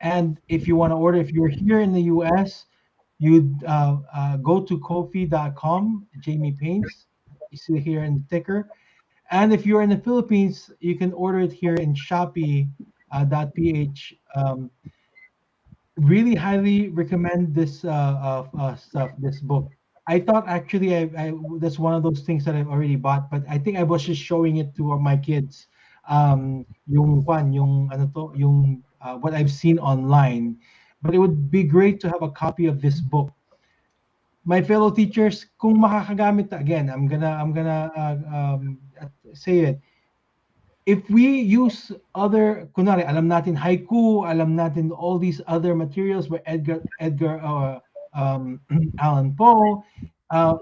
And if you want to order, if you're here in the US, you'd go to kofi.com, Jamie Paints. You see here in the ticker. And if you're in the Philippines, you can order it here in Shopee. .ph. Really highly recommend this stuff, this book. I thought actually that's one of those things that I've already bought, but I think I was just showing it to my kids. Yung ano to, yung what I've seen online. But it would be great to have a copy of this book. My fellow teachers, kung makakagamit again, I'm gonna say it. If we use other, kunwari, alam natin haiku, alam natin all these other materials by Edgar Allan Poe,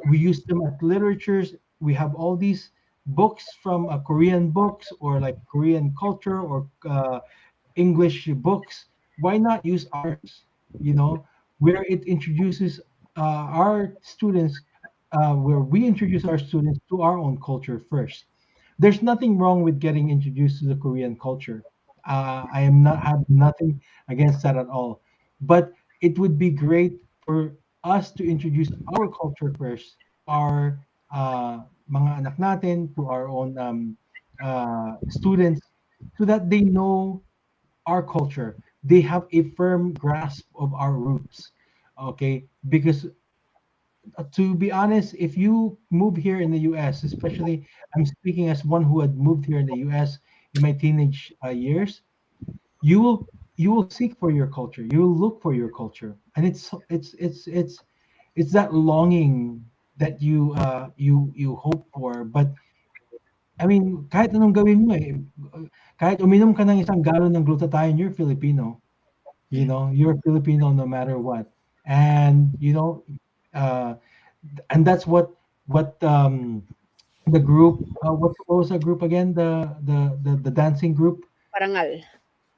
we use them as literatures. We have all these books from Korean books or like Korean culture or English books. Why not use ours? You know, where it introduces our students, where we introduce our students to our own culture first. There's nothing wrong with getting introduced to the Korean culture. I am not have nothing against that at all. But it would be great for us to introduce our culture first, our mga anak natin, to our own students, so that they know our culture. They have a firm grasp of our roots. Okay, because to be honest, if you move here in the US, especially I'm speaking as one who had moved here in the US in my teenage years, you will seek for your culture. You will look for your culture, and it's that longing that you hope for. But I mean, kahit anong gawin mo kahit uminom ka ng isang galon ng glutathione, you're Filipino. You know, you're Filipino no matter what. And uh, and that's what the group what was the group again, the dancing group, Parangal.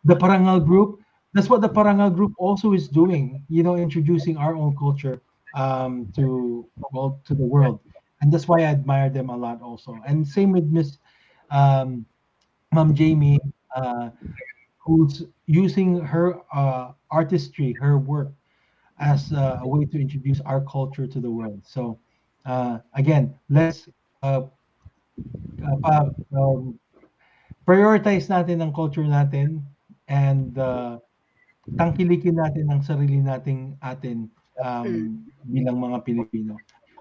the Parangal group. That's what the Parangal group also is doing, introducing our own culture to the world. And that's why I admire them a lot also. And same with Miss um, Mom Jamie, uh, who's using her artistry, her work, as a way to introduce our culture to the world. So again, let's uh, pa- um, prioritize natin ang culture natin, and tangkilikin natin ang sarili nating atin Mm. bilang mga Pilipino.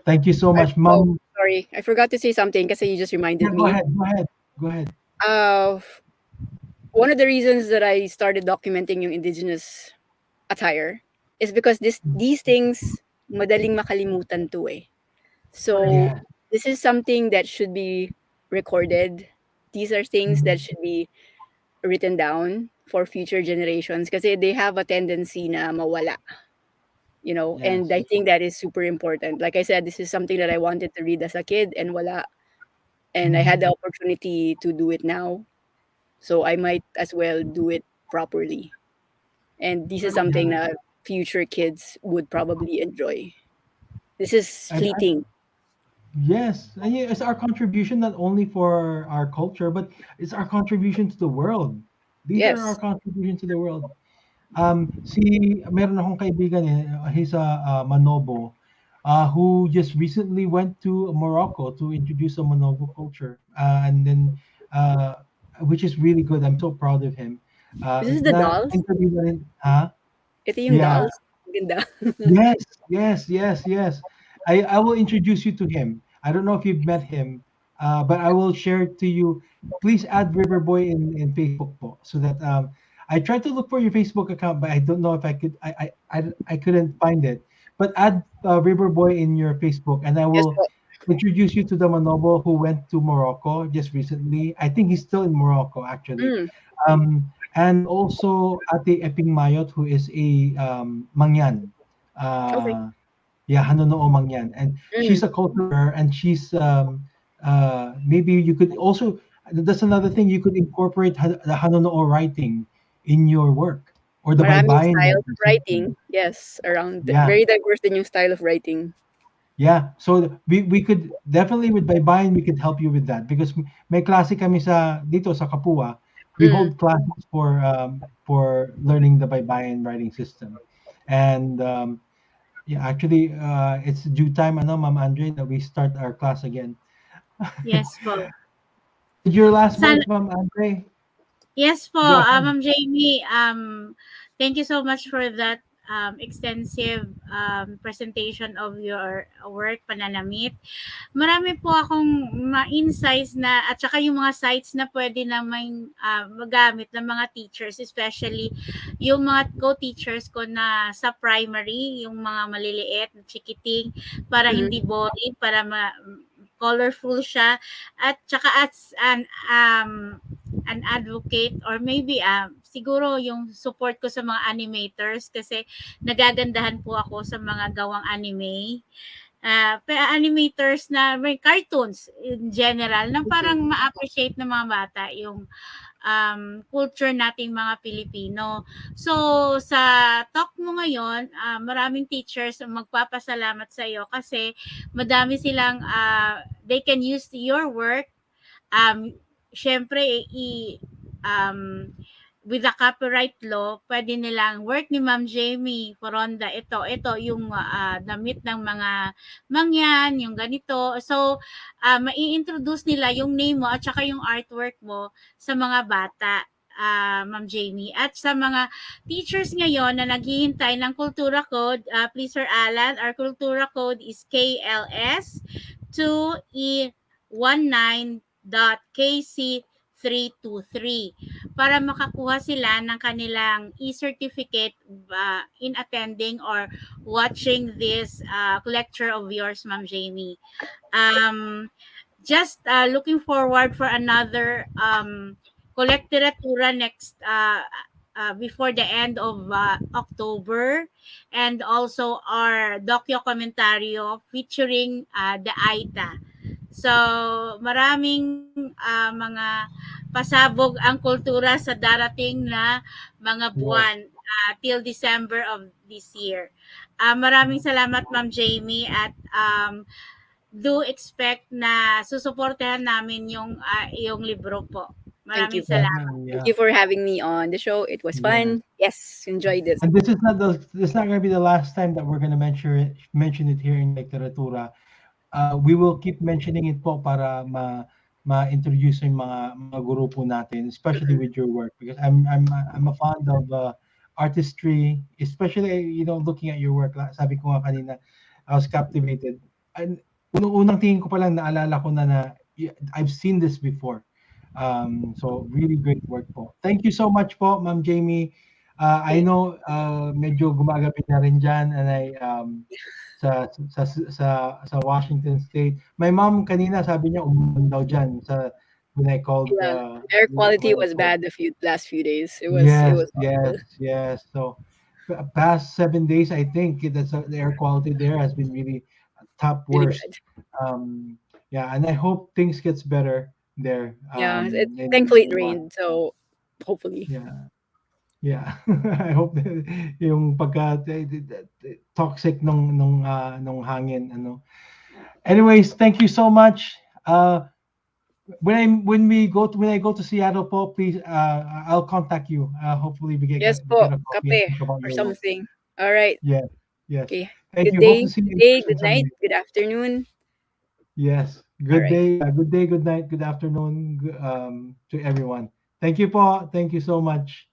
Thank you so much, Oh, Ma'am. sorry. I forgot to say something kasi you just reminded Yeah, go me. ahead. Go ahead. Go ahead. Uh, One of the reasons that I started documenting yung indigenous attire is because these things madaling makalimutan to eh. So Yeah. this is something that should be recorded. These are things that Mhm. should be written down for future generations kasi they have a tendency na mawala, and Yes. I think that is super important. Like I said, this is something that I wanted to read as a kid and wala, and I had Mhm. the opportunity to do it now. So I might as well do it properly. And this is something Yeah. that future kids would probably enjoy. This is I fleeting. Yes, and yeah, it's our contribution not only for our culture, but it's our contribution to the world. These are our Yes. contribution to the world. Meron akong kaibigan he's a Manobo, who just recently went to Morocco to introduce a Manobo culture, and then which is really good. I'm so proud of him. This is the Na dolls. interview na rin, huh? Ito yung Yeah. dolls. Ganda. Yes, yes, yes, yes. I will introduce you to him. I don't know if you've met him, but I will share it to you. Please add Riverboy in Facebook po, so that I tried to look for your Facebook account, but I don't know if I could. I couldn't find it. But add Riverboy in your Facebook, and I Yes will po. introduce you to the Manobo who went to Morocco just recently. I think he's still in Morocco actually. Mm, And also Ate Eping Mayot, who is a Mangyan. okay. Yeah, Hanunoo Mangyan. And she's Mm. a culturer, and she's maybe you could also, that's another thing, you could incorporate the Hanunoo writing in your work, or the Maraming Baybayin styles writing, of same thing. writing. Yes, around Yeah. very diverse din yung style of writing. Yeah, so we could definitely with Baybayin we could help you with that because may klase kami sa dito sa Kapua. We Mm. hold classes for learning the Baybayin writing system. And yeah, actually it's due time ano Ma'am Andre that we start our class again. Yes po. With your last Sana words, Ma'am Andre? Yes po, Go ahead. Ma'am Jamie. Thank you so much for that extensive presentation of your work, Pananamit. Marami po akong ma-insights na at saka yung mga sites na pwede namang magamit ng mga teachers, especially yung mga co-teachers ko na sa primary, yung mga maliliit, chikiting, para Mhm. hindi boring, para colorful siya at saka as an advocate or maybe siguro yung support ko sa mga animators kasi nagagandahan po ako sa mga gawang anime animators na may cartoons in general na Mhm. parang ma-appreciate ng mga bata yung culture nating mga Pilipino. So, sa talk mo ngayon, maraming teachers ang magpapasalamat sa iyo kasi madami silang they can use your work um syempre um with the copyright law, pwede nilang work ni Ma'am Jme Foronda. Ito yung damit ng mga mangyan, yung ganito. So, mai-introduce nila yung name mo at saka yung artwork mo sa mga bata. Ma'am Jamie. At sa mga teachers ngayon na naghihintay ng Kultura Code, please Sir Alan, our Kultura Code is KLS2E19.KC323 para makakuha sila ng kanilang e-certificate in attending or watching this lecture of yours, Ma'am Jamie. Um, just looking forward for another collectiratura next before the end of October, and also our docu-commentaryo featuring the AITA. So, maraming mga pasabog ang kultura sa darating na mga Yes. buwan till December of this year. Maraming salamat Ma'am Jamie at do expect na susuportahan namin yung libro po. Thank Maraming you po. salamat. Definitely, Thank yeah. you for having me on the show. It was Yes. fun. Yes, enjoyed this. And this is not going to be the last time that we're going to mention it here in Literatura. We will keep mentioning it po para ma-introduce yung mga grupo natin, especially Mhm. with your work because I'm a fond of artistry, especially looking at your work. Sabi ko nga kanina, I was captivated. And unang tingin ko pa lang naalala ko na I've seen this before. So really great work po. Thank you so much po, Ma'am Jamie. I Okay. know medyo gumagabi na rin dyan and sa Washington State. My mom kanina sabi niya umulan daw diyan when I called Yeah, air quality when I was called. bad the last few days. It Yes, was yes, awful. yes. So past 7 days, I think the air quality there has been really top Really worst. bad. Um, yeah, and I hope things gets better there Yeah, it thankfully it in Washington. rained, so hopefully. Yeah. Yeah, I hope that yung toxic nung hangin ano. Anyways, thank you so much. When I go to Seattle po, please I'll contact you. Hopefully Yes we po, get a coffee and kape talk about or your work. something. All right. Yes, yes. Okay. Thank Good you. Hope to day, see you good in day, person good night, someday. good afternoon. Yes. All Good right. day, good day, good night, good afternoon to everyone. Thank you po. Thank you so much.